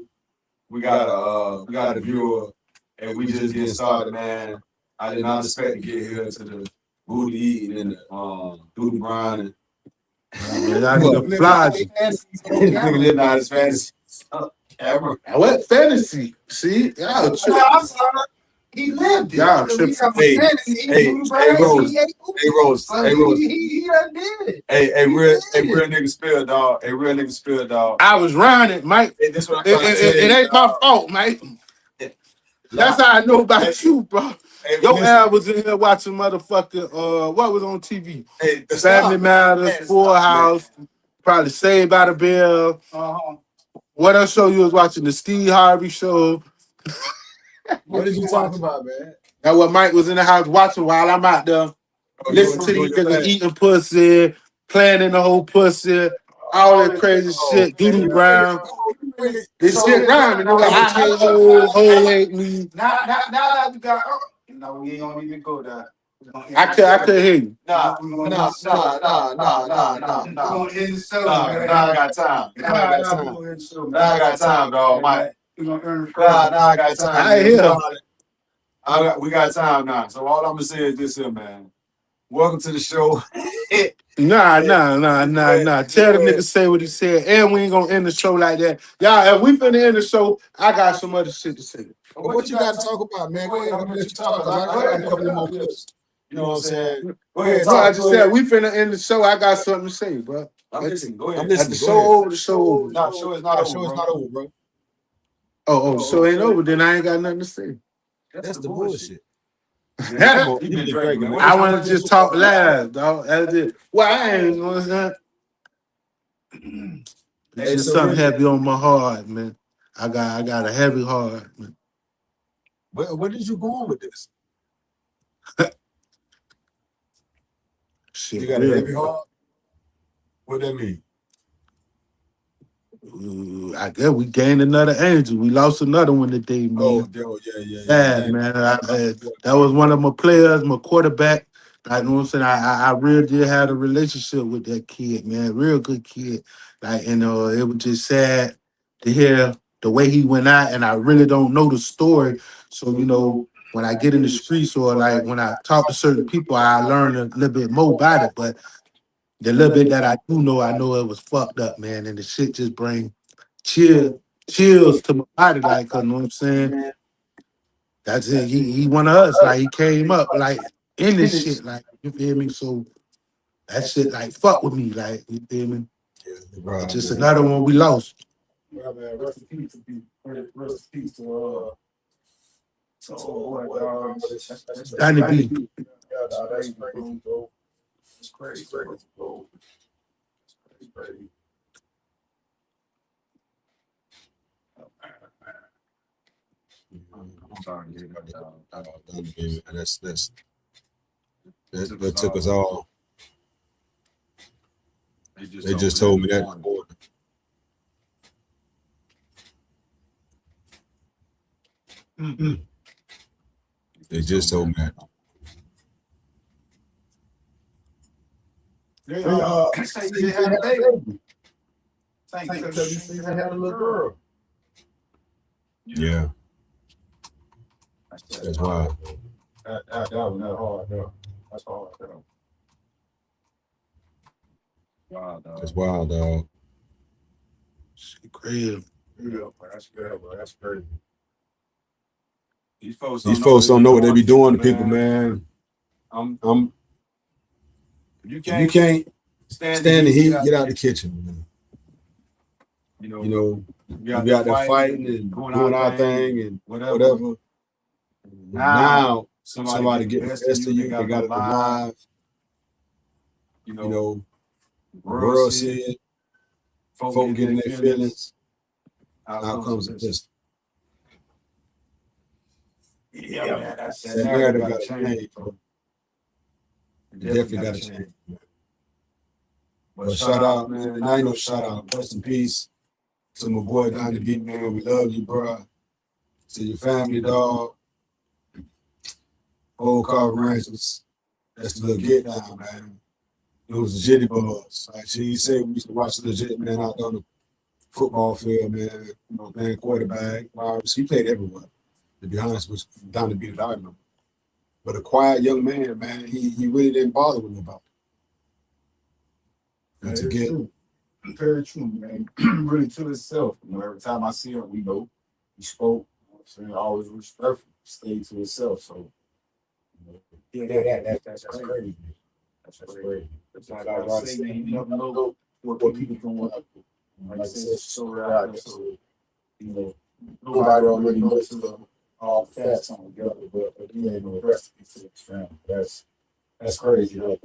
F: We got a viewer, and we just getting started, man. I did not expect to get here to the booty eating and the Doodle Brown and
E: I need to fly.
F: nigga living out his fantasy. Ever.
E: What fantasy? See? Y'all tripping.
B: I'm sorry. He lived it.
E: Y'all
B: He got
F: Hey,
B: fantasy.
F: hey, Rose. Hey, Rose. Hey, Rose.
B: He done did it.
F: Hey, real nigga spill, dog. Hey, real nigga spill, dog.
E: I was running, Mike.
F: Hey, this what I'm trying to tell you,
E: It ain't my
F: dog.
E: fault, Mike. That's how I know about you, bro.
F: Hey,
E: Your
F: listen.
E: ass was in here watching motherfucking what was on TV?
F: Hey,
E: Family
F: stop.
E: Matters,
F: Man,
E: Full
F: stop,
E: House, probably Saved by the Bell. What else show you was watching? The Steve Harvey show.
F: What did you talk about, man?
E: That's what Mike was in the house watching while I'm out there. Listen to these niggas eating pussy, planning the whole pussy, all that crazy shit. Doodle Brown. This shit rhyming. Nigga, I hate hoe hate me.
B: Now that we got, no, we ain't gonna even go there.
E: I could hear you.
F: Nah.
B: We're gonna end the show.
F: Nah, I got time. Now I got time, dog. Mike.
B: We're gonna earn
F: Now I got time.
E: I hear.
F: We got time now. So all I'm gonna say is this here, man. Welcome to the show.
E: Nah. Tell the nigga say what he said, and we ain't gonna end the show like that. Y'all, if we finna end the show, I got some other shit to say.
A: what you got to talk about, man? Go ahead. I'm gonna let you talk. I got a couple more clips.
F: You know what I'm saying? Go ahead.
E: No, I just said we finna end the show. I got something to say, bro.
F: I'm listening. Go ahead.
A: I'm
E: At
A: listening.
E: the show over, the show over.
F: No, the show is not
A: The show
F: over.
A: is not over, bro.
E: Oh, the show ain't over. Then I ain't got nothing to say.
A: That's the bullshit.
F: You been dragging.
E: I want to just talk live, dog. That's it. Well, I ain't gonna say. It's just something heavy on my heart, man. I got a heavy heart, man.
A: Where did you go on with this?
E: Shit,
A: You got a heavy heart? What that mean?
E: I guess we gained another angel. We lost another one today, man.
A: Oh, yeah.
E: Yeah, man. That was one of my players, my quarterback. I know what I'm saying. I really did have a relationship with that kid, man. Real good kid. Like, it was just sad to hear the way he went out, and I really don't know the story. So, when I get in the streets or like when I talk to certain people, I learn a little bit more about it. But the little bit that I do know, I know it was fucked up, man. And the shit just bring chills to my body, like, 'cause, you know what I'm saying? That's it. He one of us. Like, he came up like in this shit. Like, you feel me? So that shit like fuck with me. Like, you feel me? It's just another one we lost.
A: Yeah, man. Rest in peace to be. Rest in peace to
E: Danny B.
A: That's crazy, bro. It's crazy, bro. It's crazy. I'm sorry to hear about that, baby. And that took us all. They just told me that this morning. They just told me that. They had a baby. They had a little girl. Yeah. That's wild. That was not hard, though. That's hard, though. Wow, dog. That's wild, dog.
E: Shit crazy.
A: Yeah, that's good, bro. That's crazy. These folks don't know what they be doing to people, man. You can't stand the heat, get out the kitchen, man. You know, we out there fighting and doing our thing and whatever. Now somebody get the best of you, they got it live. You know, the world see it. Folk getting their feelings. Out comes the pistol. Yeah, man, that narrative got to change, bro. It definitely got to change. But shout out, man. And I ain't no shout out. Rest in peace to my boy Donnie B, man. We love you, bro. To your family, dog. Old car ranches. That's the little get down, man. It was the jitty buzz. Like she said, we used to watch the legit man out on the football field, man. Playing quarterback. He played everywhere. To be honest, was down to be the I remember. But a quiet young man, man, he really didn't bother with nobody. And to get
G: very true, man. Really to himself. Every time I see him, we spoke. I always respectful, stayed to himself. So that's crazy. That's crazy. That's like I say, man, you never know what people going up to. Like I said, it's so right. So, nobody already knows all facts on together, but you ain't no recipe to this family. That's crazy, right?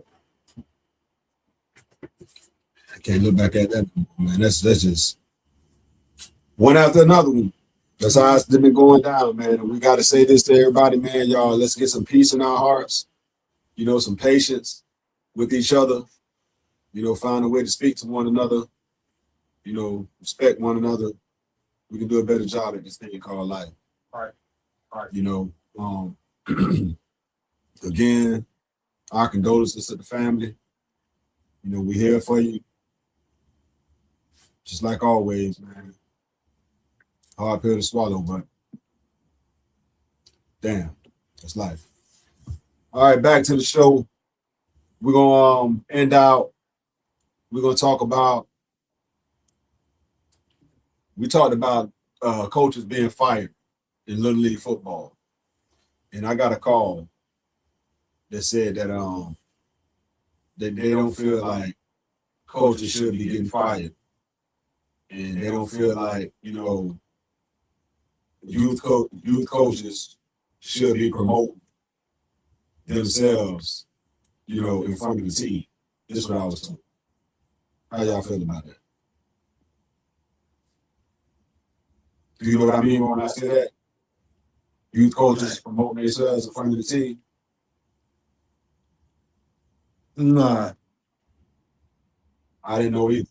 A: I can't look back at that, man. That's just one after another one. That's how it's been going down, man. And we got to say this to everybody, man. Y'all, let's get some peace in our hearts. Some patience with each other. Find a way to speak to one another. Respect one another. We can do a better job at this thing called life.
G: Right.
A: Again, our condolences to the family. We here for you. Just like always, man. Hard pill to swallow, but damn, that's life. All right, back to the show. We're gonna end out. We're gonna talk about. We talked about coaches being fired in Little League football, and I got a call that said that that they don't feel like coaches should be getting fired, and they don't feel like youth coaches should be promoting themselves, in front of the team. This is what I was told. How y'all feel about that? Do you know what I mean when I say that? youth coaches promoting themselves in front of the team?
E: Nah.
A: I didn't know either.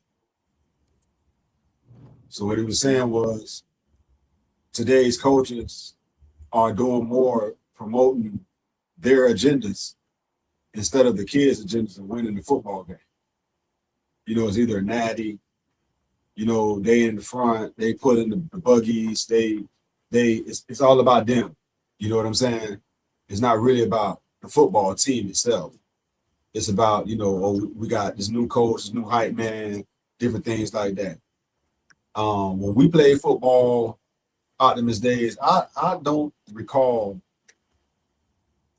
A: So what he was saying was today's coaches are doing more promoting their agendas instead of the kids' agendas of winning the football game. You know, it's either a natty, you know, they in the front, they put in the buggies, it's all about them. You know what I'm saying? It's not really about the football team itself. It's about, you know, oh, we got this new coach, this new hype man, different things like that. When we played football Optimus days, I don't recall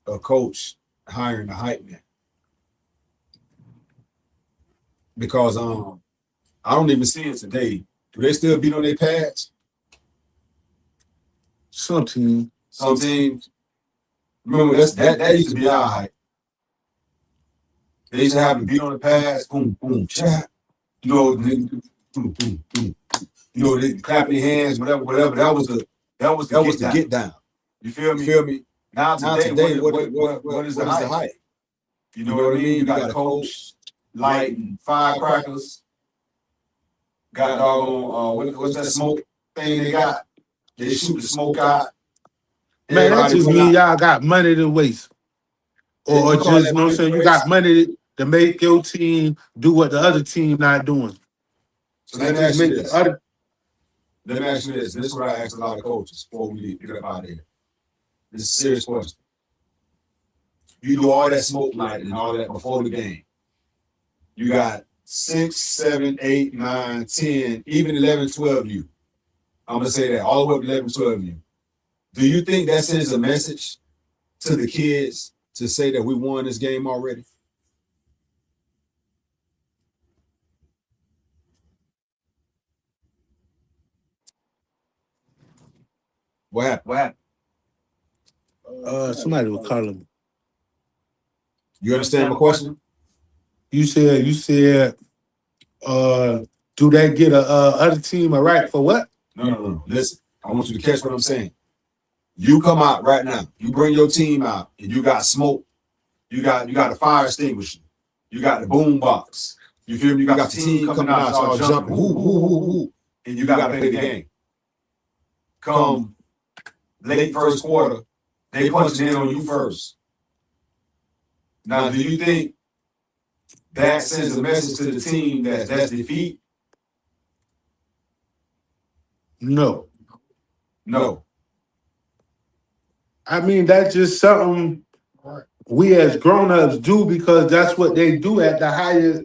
A: a coach hiring a hype man. Because I don't even see it today. Do they still beat on their pads?
E: Some teams.
A: Some teams. Remember that used to be our hype. They used to have to beat on the pads, boom, boom, chat. You know, boom, boom, boom. You know, they clap their hands, whatever. That was the get down. You feel me? Now today, what is the hype? You know what I mean? You got a coach lighting firecrackers. Got doggone what's that smoke thing they got? They shoot the smoke out.
E: Man, that just mean y'all got money to waste. Or just, you know what I'm saying, you got money to make your team do what the other team not doing.
A: So let me ask you this. Let me ask you this. This is what I ask a lot of coaches before we get up out of here. This is a serious question. You do all that smoke lighting and all that before the game. You got 6, 7, 8, 9, 10, even 11, 12 you. I'm going to say that, all the way up to 11, 12 you. Do you think that sends a message to the kids to say that we won this game already? What happened?
E: Somebody was calling me.
A: You understand my question?
E: You said, do they get a other team a right for what?
A: No. Listen, I want you to catch what I'm saying. You come out right now. You bring your team out, and you got smoke. You got a fire extinguisher. You got the boom box. You feel me? You got the team coming out, y'all jumping, woo, and you got to play the game. Come late first quarter, they punching in on you first. Now, do you think that sends a message to the team that that's defeat?
E: No.
A: I
E: mean, that's just something we as grown-ups do because that's what they do at the higher,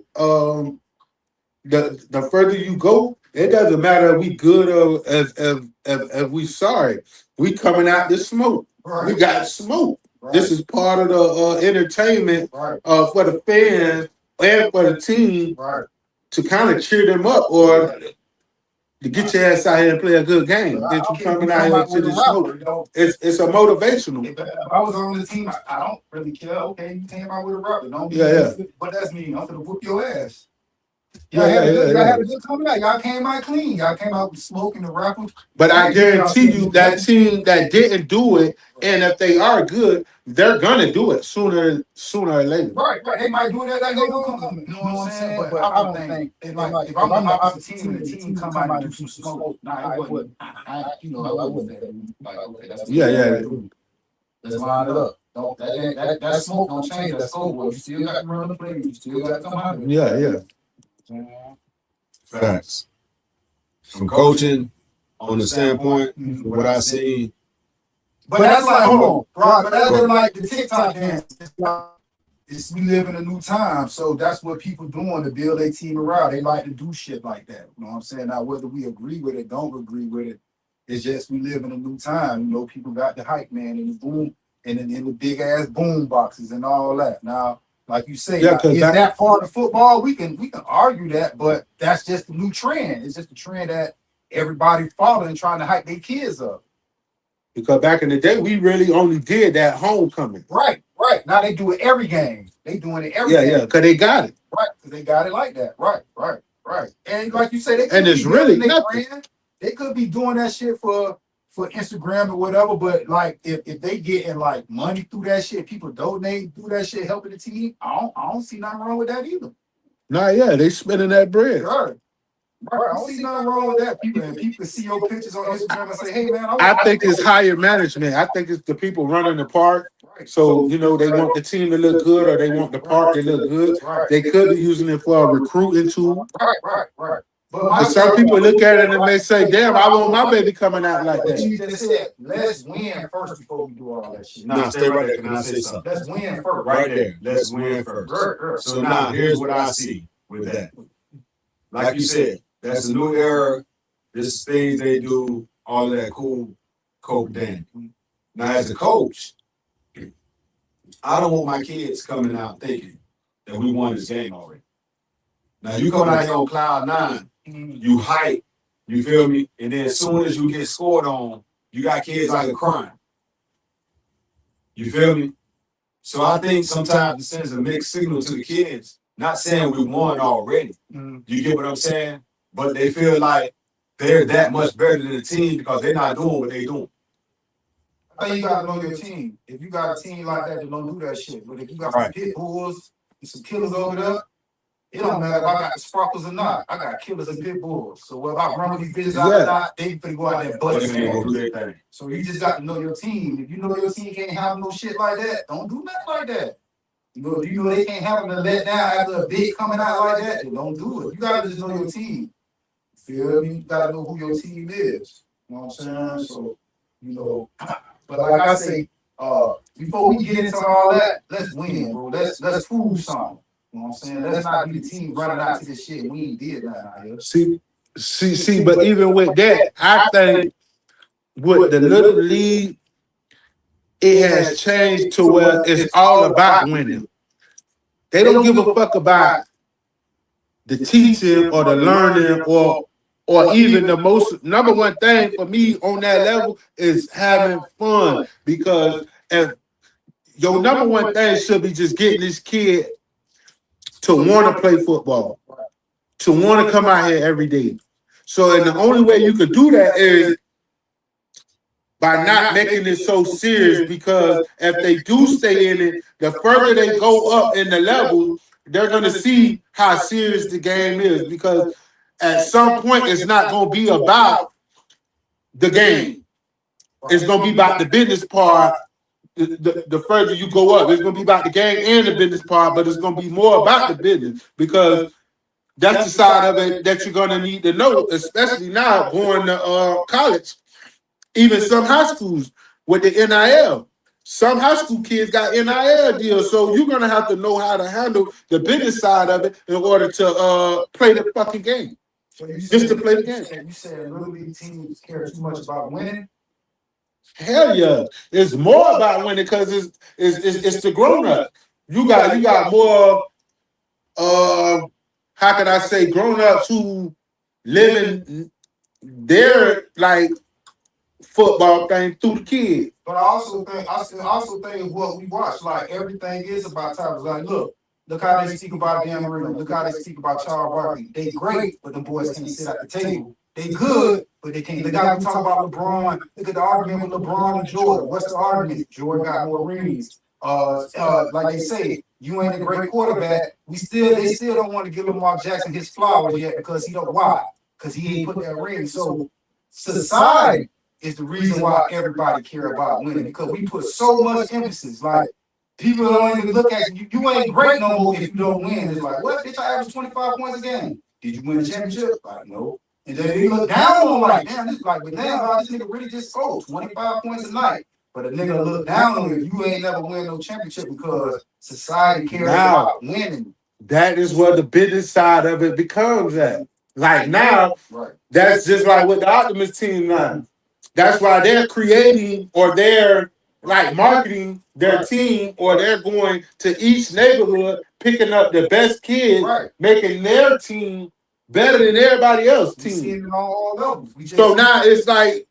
E: the further you go, it doesn't matter if we good or if we sorry. We coming out the smoke. We got smoke. This is part of the entertainment for the fans and for the team to kind of cheer them up or to get your ass out here and play a good game. That you coming out here to the smoke. It's a motivational.
G: If I was on the team, I don't really care. Okay, you came out with a rapper. Don't be What that's mean? I'm gonna whoop your ass. Y'all had a good coming out. Y'all came out clean. Y'all came out with smoking the rapper.
E: But I guarantee you that team that didn't do it, and if they are good, they're gonna do it sooner or later.
G: Right. They might do it at that homecoming. You know what I'm saying? But I don't think if I'm the opposite team and the team come out and do some smoke, I wouldn't. I wouldn't. Like, okay, that's let's line it up. That smoke don't change that scoreboard. You still got to run the play. You still got to come out.
E: Yeah.
A: Facts. From coaching, on the standpoint, from what I see.
G: But that's like, hold on, bro. But that's like the TikTok dance. We live in a new time, so that's what people doing to build their team around. They like to do shit like that. You know what I'm saying? Now, whether we agree with it, don't agree with it, it's just we live in a new time. You know, people got the hype man and the boom and in the big ass boom boxes and all that. Now, like you say, is that part of football? We can argue that, but that's just the new trend. It's just the trend that everybody following, trying to hype their kids up.
E: Because back in the day, we really only did that homecoming.
G: Right. Now they do it every game. They doing it every game.
E: Yeah, because they got it.
G: Right, because they got it like that. Right. And like you say, they could
E: and it's really nothing.
G: They could be doing that shit for for Instagram or whatever. But like, if they getting like money through that shit, people donate through that shit, helping the team. I don't see nothing wrong with that either.
E: Nah, yeah, they spending that bread.
G: Right. I don't see nothing wrong with that. People see your pictures on Instagram and say, "Hey man,
E: I think it's higher management. I think it's the people running the park. So, you know, they want the team to look good or they want the park to look good. They could be using it for a recruiting tool.
G: Right.
E: But some people look at it and they say, damn, I want my baby coming out like
G: But you
E: that.
G: just said, let's win first before we do all that shit.
A: Nah, stay right there. Can I say something?
G: Let's win first.
A: Right there. Let's win first. So now here's what I see with that. Like you said, that's a new era. This is things they do, all of that cool coke dandy. Now as a coach, I don't want my kids coming out thinking that we won this game already. Now you coming out here on cloud 9, you hype, you feel me? And then as soon as you get scored on, you got kids out here crying. You feel me? So I think sometimes it sends a mixed signal to the kids. Not saying we won already. You get what I'm saying? But they feel like they're that much better than the team because they're not doing what they're doing.
G: I think you gotta know your team. If you got a team like that, then don't do that shit. But if you got some pit bulls and some killers over there, it don't matter if I got the sparkles or not. I got killers and pit bulls. So whether I run with these bitches out or not, they finna go out there and bust it. So you just got to know your team. If you know your team can't have no shit like that, don't do nothing like that. You know, if you know they can't have them to let down after a big coming out like that, then don't do it. You gotta just know your team. Feel me? You gotta know who your team is. You know what I'm saying? So, you know, but like I say, before we get into all that, let's win, bro. Let's prove something. You know what I'm saying? Let's not be the team running out to this shit. We ain't did nothing out here.
E: See, but even with that, I think with the Little League, it has changed to where it's all about winning. They don't give a fuck about the teaching or the learning or even the most number one thing for me on that level is having fun. Because if your number one thing should be just getting this kid to want to play football, to want to come out here every day. So, and the only way you could do that is by not making it so serious, because if they do stay in it, the further they go up in the level, they're going to see how serious the game is, because at some point it's not going to be about the game. It's going to be about the business part. The further you go up, it's going to be about the game and the business part, but it's going to be more about the business, because that's the side of it that you're going to need to know, especially now going to college. Even some high schools with the NIL. Some high school kids got NIL deals, so you're going to have to know how to handle the business side of it in order to play the fucking game.
G: So
E: just to play the game.
G: You said Little League teams care too much about winning?
E: Hell yeah. It's more about winning because it's the grown-up. You got more, how can I say, grown-ups who live in their, like, football thing through the kid.
G: But I also think of what we watch. Like, everything is about titles. Like, look how they speak about Dan Marino. Look how they speak about Charles Barkley. They great, but the boys can't sit at the table. They good, but they can't. The guy we talk about LeBron. Look at the argument with LeBron and Jordan. What's the argument? Jordan got more rings. Like they say, you ain't a great quarterback. They still don't want to give Lamar Jackson his flowers yet because he don't. Why? Because he ain't put that ring. So society is the reason why everybody care about winning, because we put so much emphasis. Like, people don't even look at you. You ain't great no more if you don't win. It's like, what? Bitch, I average 25 points a game. Did you win a championship? Like, no. And then they look down on like, damn, this like, but now this nigga really just scored 25 points a night. But a nigga look down on you if you ain't never win no championship, because society cares about winning.
E: That is where the business side of it becomes at. Like now, that's just like with the Optimus team now. That's why they're creating, or they're like marketing their team, or they're going to each neighborhood, picking up the best kids, making their team better than everybody else's team. So now it's like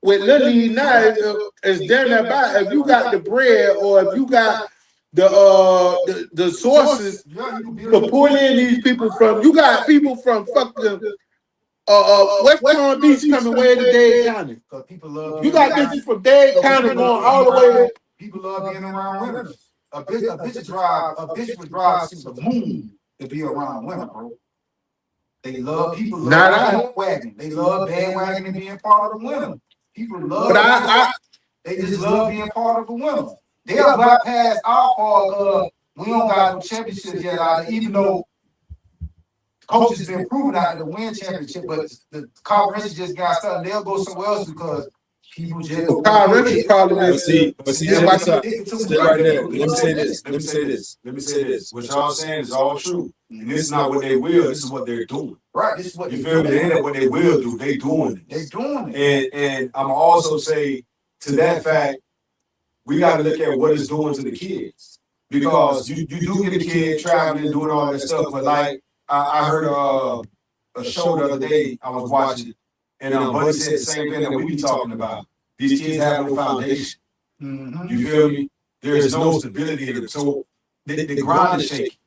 E: with Lily now, it's damn about if you got the bread, or if you got the sources to pull in these people from. You got people from fucking West Palm Beach coming way to Dade County.
G: Because people love.
E: You got bitches from Dade County going all the way.
G: People love being around women. A bitch would drive to the moon to be around women, bro. They love people. Bandwagon. They love bandwagon and being part of the women. People love. They just love being part of the women. They'll bypass our part. We don't got no championships yet out there, even though coaches been proven out to win championship, but the conference just got started. They'll go somewhere else because people just
F: But see, stay right there. Let me say this. What y'all saying is all true. And this is not what they will, this is what they're doing.
G: Right. This is what
F: you feel me? It ain't what they will do. They doing it.
G: They doing it.
F: And I'm also say to that fact, we gotta look at what it's doing to the kids. Because you do get a kid traveling and doing all that stuff, but like I heard a show the other day I was watching, and Buddy said the same thing that we be talking about. These kids have no foundation.
G: Mm-hmm.
F: You feel me? There's no stability in it. So the ground is shaky.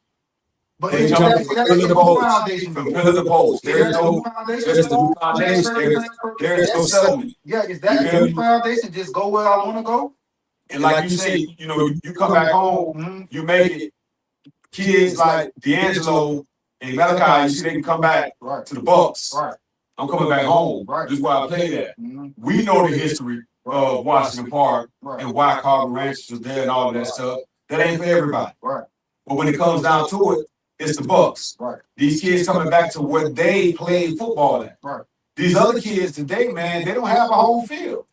G: But
F: they jump from pillar to post. From pillar to post. There's no foundation. There's no settlement.
G: Yeah, is that the foundation? Just go where I want to go?
F: And like you say, you come back home, you make it. Kids like D'Angelo and Malachi, you see they can come back to the Bucks.
G: Right.
F: I'm coming back home. Right. This is why I played at. Mm-hmm. We know the history of Washington Park and why Carbon Ranch was there and all of that stuff. That ain't for everybody.
G: Right.
F: But when it comes down to it, it's the Bucks.
G: Right.
F: These kids coming back to where they played football at.
G: Right.
F: These other kids today, man, they don't have a home field.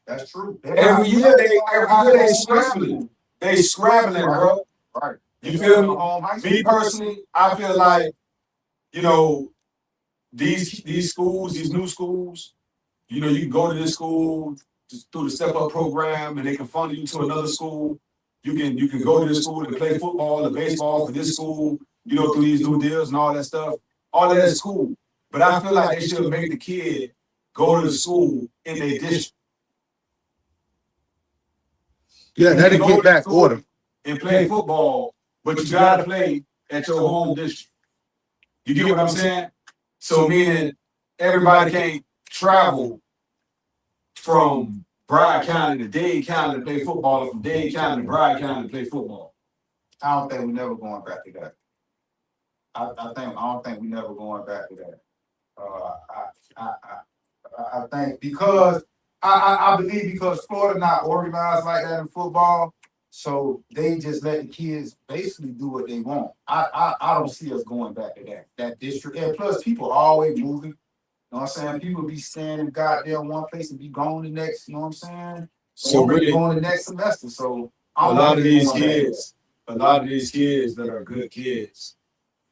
G: That's true.
F: Every year they scrambling. They scrambling, bro.
G: Right.
F: You feel me? Me personally, I feel like, these schools, these new schools, you can go to this school just through the step up program and they can funnel you to another school. You can go to this school to play football or baseball for this school, through these new deals and all that stuff. All of that is cool. But I feel like they should make the kid go to the school in their district.
E: Yeah, that'll get back order.
F: And play football, but you gotta play at your home district. You get what I'm saying? So meaning everybody can't travel from Bryan County to Dade County to play football, or from Dade County to Bryan County to play football.
G: I don't think we're never going back to that. I don't think we're never going back to that. I think because I believe because Florida not organized like that in football, so they just let the kids basically do what they want. I don't see us going back to that district. And plus, people are always moving. You know what I'm saying? People be staying in goddamn one place and be gone the next. You know what I'm saying?
F: So really,
G: going the next semester. So
F: a lot of these kids that are good kids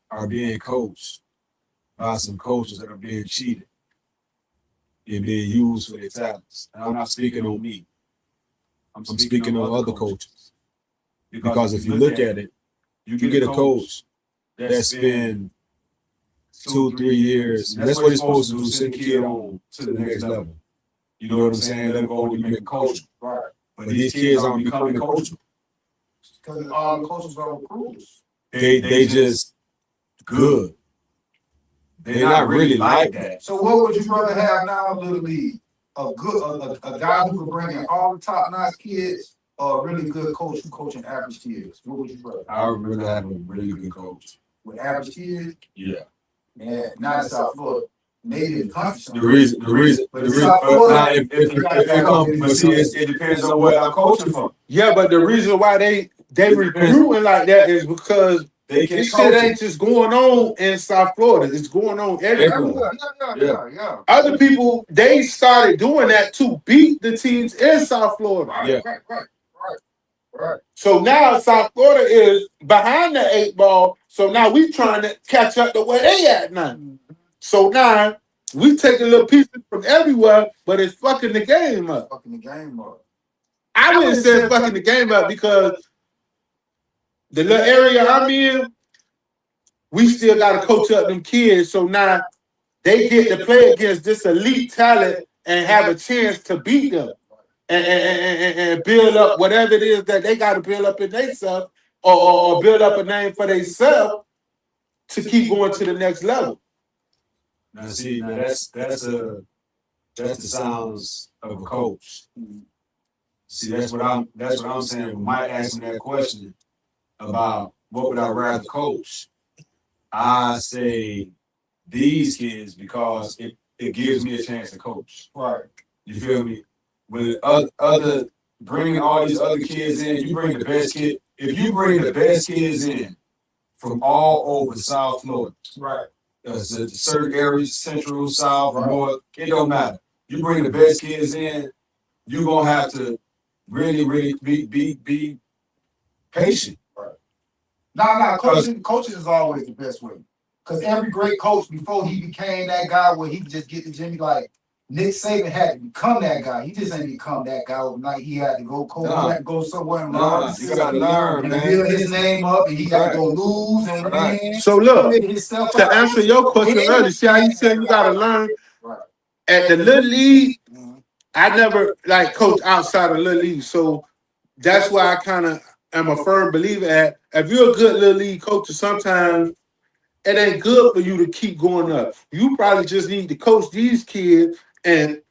F: are being coached by some coaches that are being cheated and being used for their talents. And I'm not speaking on me. I'm speaking on other coaches. Because if you look at it, you get a coach that spend 2-3 years, and that's what he's supposed to do, send the kid on to the next level. You know what I'm saying? Let him go and make a coach.
G: Right.
F: But these kids aren't becoming coachable.
G: Because all the coaches are recruiters.
F: They just good. They're not really like that.
G: So what would you rather have now in Little League? A guy who could bring in all the top-notch kids, or a really good coach who coaching average kids? What would you rather?
F: I would rather have a really good coach.
G: With average kids?
F: Yeah.
G: Man, not in South Florida. Maybe in the country.
F: The reason, it depends on what I'm coaching from.
E: Yeah, but the reason why they recruiting like that is because
F: they can't
E: this shit ain't just going on in South Florida. It's going on everywhere.
G: Yeah.
E: Other people, they started doing that to beat the teams in South Florida.
G: Right.
E: So now South Florida is behind the 8 ball. So now we trying to catch up to where they at now. So now we taking little pieces from everywhere, but it's fucking the game up. I wouldn't say it's fucking the game up because the little area I'm in, we still got to coach up them kids. So now they get to play against this elite talent and have a chance to beat them and build up whatever it is that they got to build up in themselves or build up a name for themselves to keep going to the next level.
F: Now see, now that's the sounds of a coach. See, that's what I'm saying. When Mike asked me that question about what would I rather coach, I say these kids because it gives me a chance to coach.
G: Right.
F: You feel me? When other bringing all these other kids in, you bring the best kid. If you bring the best kids in from all over South Florida,
G: Right.
F: certain areas, Central, South, North, it don't matter. You bring the best kids in, you're gonna have to really be patient.
G: Nah, coaching is always the best way. Because every great coach, before he became that guy where he could just get the Jimmy, like Nick Saban had to become that guy. He just ain't become that guy overnight. He had to go coach, go somewhere and learn.
F: You gotta learn,
G: and
F: man.
G: build his name up, and he got to go lose and win.
E: So look,
G: himself
E: to answer your question earlier, see how you said you gotta learn at the little league. I never like coach outside of little league, so that's why I kind of am a firm believer at if you're a good little league coach, sometimes it ain't good for you to keep going up. You probably just need to coach these kids and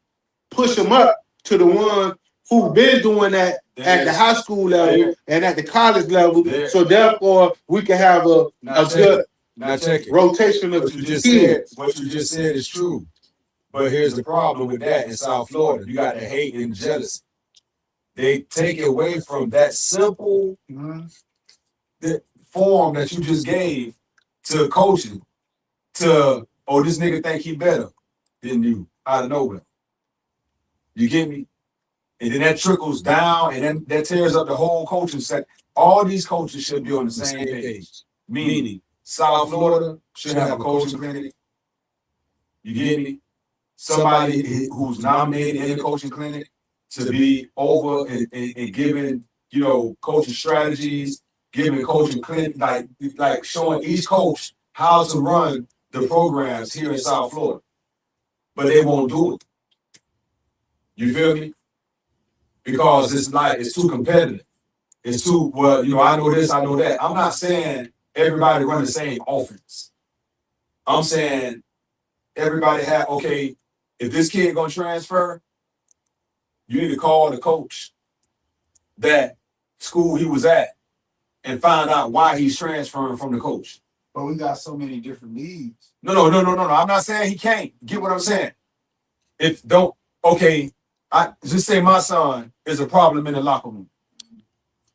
E: push them up to the ones who've been doing that at the high school level and at the college level. So therefore, we can have a good rotation of
F: What you just
E: kids.
F: said, what you just said is true. But here's the problem with that in South Florida. You got the hate and jealousy. They take away from that simple the form that you just gave to coaching to, oh, this nigga think he better than you out of nowhere. You get me? And then that trickles down and then that tears up the whole coaching set. All these coaches should be on the same page. Meaning, South Florida should have a coaching clinic. You get me? Somebody who's nominated in the coaching clinic to be over and giving, you know, coaching strategies, giving coaching clinic, like showing each coach how to run the programs here in South Florida. But they won't do it. You feel me? Because it's too competitive. It's too, well, you know, I know this, I know that. I'm not saying everybody run the same offense. I'm saying everybody have, okay, if this kid gonna transfer, you need to call the coach that school he was at and find out why he's transferring from the coach.
G: But we got so many different leagues.
F: No. I'm not saying he can't. Get what I'm saying? I just say my son is a problem in the locker room.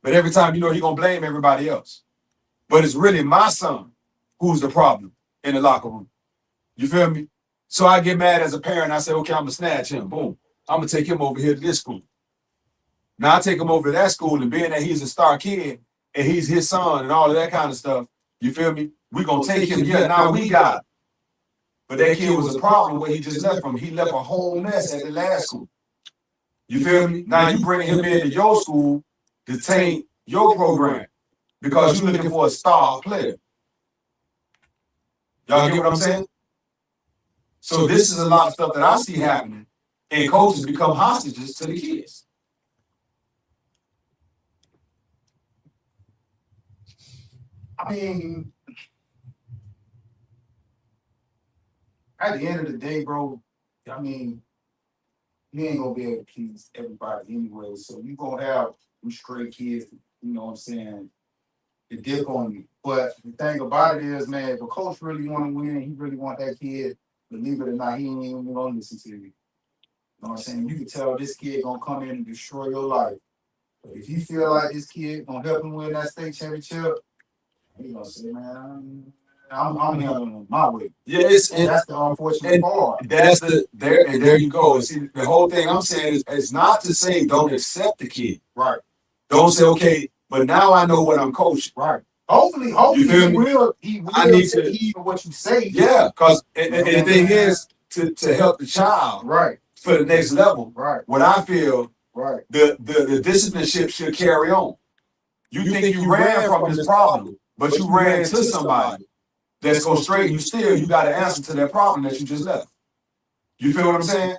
F: But every time, you know, he gonna blame everybody else. But it's really my son who's the problem in the locker room. You feel me? So I get mad as a parent. I say, okay, I'm gonna snatch him. Boom. I'm gonna take him over here to this school. Now I take him over to that school, and being that he's a star kid and he's his son and all of that kind of stuff, you feel me? We gonna take him. Yeah, now we got him. But that kid was a problem where he just left from. He left a whole mess at the last school. You feel me? Now you bring him into your school to taint your program because you're looking for a star player. Y'all get what I'm saying? So this is a lot of stuff that I see happening, and coaches become hostages to the kids.
G: I mean, at the end of the day, bro, I mean, you ain't gonna be able to please everybody anyway. So you gonna have some stray kids, you know what I'm saying, to dip on you. But the thing about it is, man, if a coach really want to win, he really want that kid, believe it or not, he ain't even gonna listen to you. You know what I'm saying? You can tell this kid gonna come in and destroy your life. But if you feel like this kid gonna help him win that state championship, you gonna say, man, I'm handling my way.
F: Yeah,
G: that's the unfortunate part.
F: There you go. See, the whole thing I'm saying is it's not to say don't accept the kid.
G: Right.
F: Don't say, okay, but now I know what I'm coaching.
G: Right. Hopefully
F: you feel
G: he
F: me?
G: will
F: I need to
G: heed what you say.
F: Yeah, because and the thing is to help the child
G: right
F: for the next level.
G: Right.
F: What I feel
G: right
F: the disciplineship should carry on. You think you ran from this problem, but you ran to somebody that's going straight. You got to answer to that problem that you just left. You feel what I'm saying?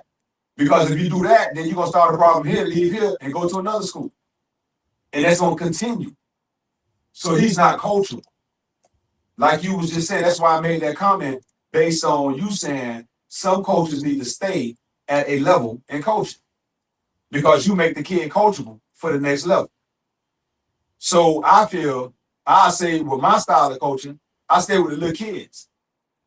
F: Because if you do that, then you're going to start a problem here, leave here, and go to another school. And that's going to continue. So he's not coachable. Like you was just saying, that's why I made that comment. based on you saying some coaches need to stay at a level in coaching because you make the kid coachable for the next level. So I say with my style of coaching, I stay with the little kids.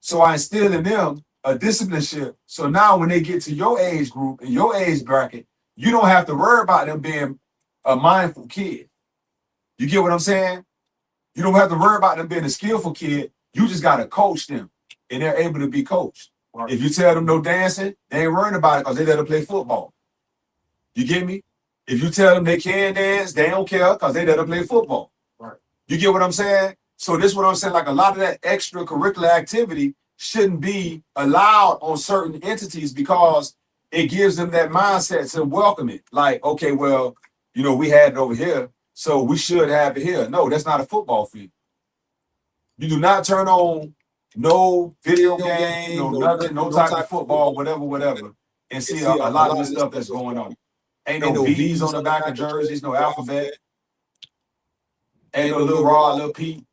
F: So I instill in them a disciplineship. So now when they get to your age group and your age bracket, you don't have to worry about them being a mindful kid. You get what I'm saying? You don't have to worry about them being a skillful kid. You just got to coach them, and they're able to be coached. Right. If you tell them no dancing, they ain't worrying about it because they let them play football. You get me? If you tell them they can dance, they don't care because they let them play football. Right. You get what I'm saying? So this is what I'm saying. Like a lot of that extracurricular activity shouldn't be allowed on certain entities because it gives them that mindset to welcome it. Like, okay, well, you know, we had it over here, so we should have it here. No, that's not a football field. You do not turn on no video game, no nothing, no type of football, whatever, and see a lot of the stuff that's going on. Ain't no V's on the back of jerseys, no alphabet. Ain't no little Rod, little Pete.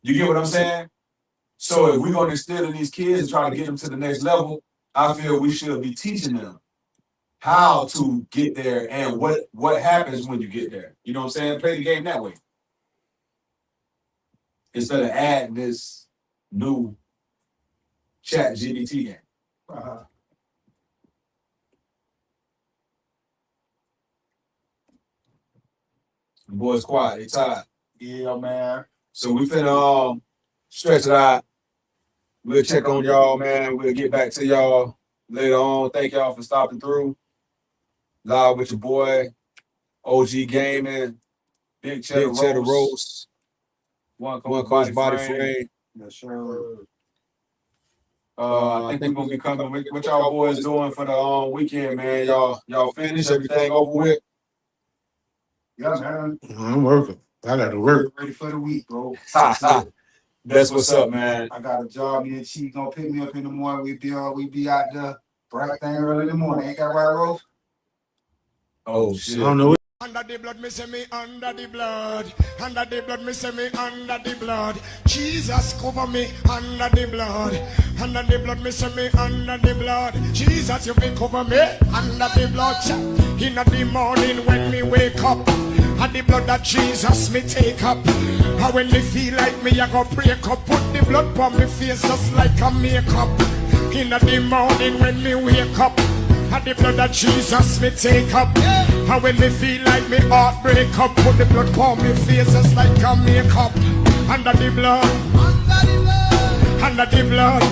F: You get what I'm saying? So if we're going to instill in these kids and try to get them to the next level, I feel we should be teaching them how to get there and what happens when you get there. You know what I'm saying? Play the game that way. Instead of adding this new chat GBT game. The boys quiet, they tired.
G: Yeah, man.
F: So we finna stretch it out. We'll check on y'all, man. We'll get back to y'all later on. Thank y'all for stopping through. Live with your boy, OG Gaming, Big Cheddar Roast, One Coach Body Frame.
G: Yes, sir.
F: I think we're gonna be coming. What y'all boys doing for the weekend, man? Y'all finish everything over with?
G: Yeah, man.
E: I'm working. I got to work.
G: Ready for the week, bro.
F: That's what's up, man.
G: I got a job. Me and Chief gonna pick me up in the morning. We be out there bright thing early in the morning. Ain't that right, Rose?
F: Oh shit.
E: I don't know.
C: Under the blood, me say me under the blood. Under the blood, me say me under the blood. Jesus cover me under the blood. Under the blood, me say me under the blood. Jesus, you may cover me under the blood. In the morning when me wake up, and the blood that Jesus me take up. And when me feel like me, I go break up. Put the blood on me face just like a makeup. In the morning when me wake up, and the blood that Jesus me take up. And when me feel like me heart break up, put the blood on me face just like a makeup. Under the blood, under the blood, under the blood.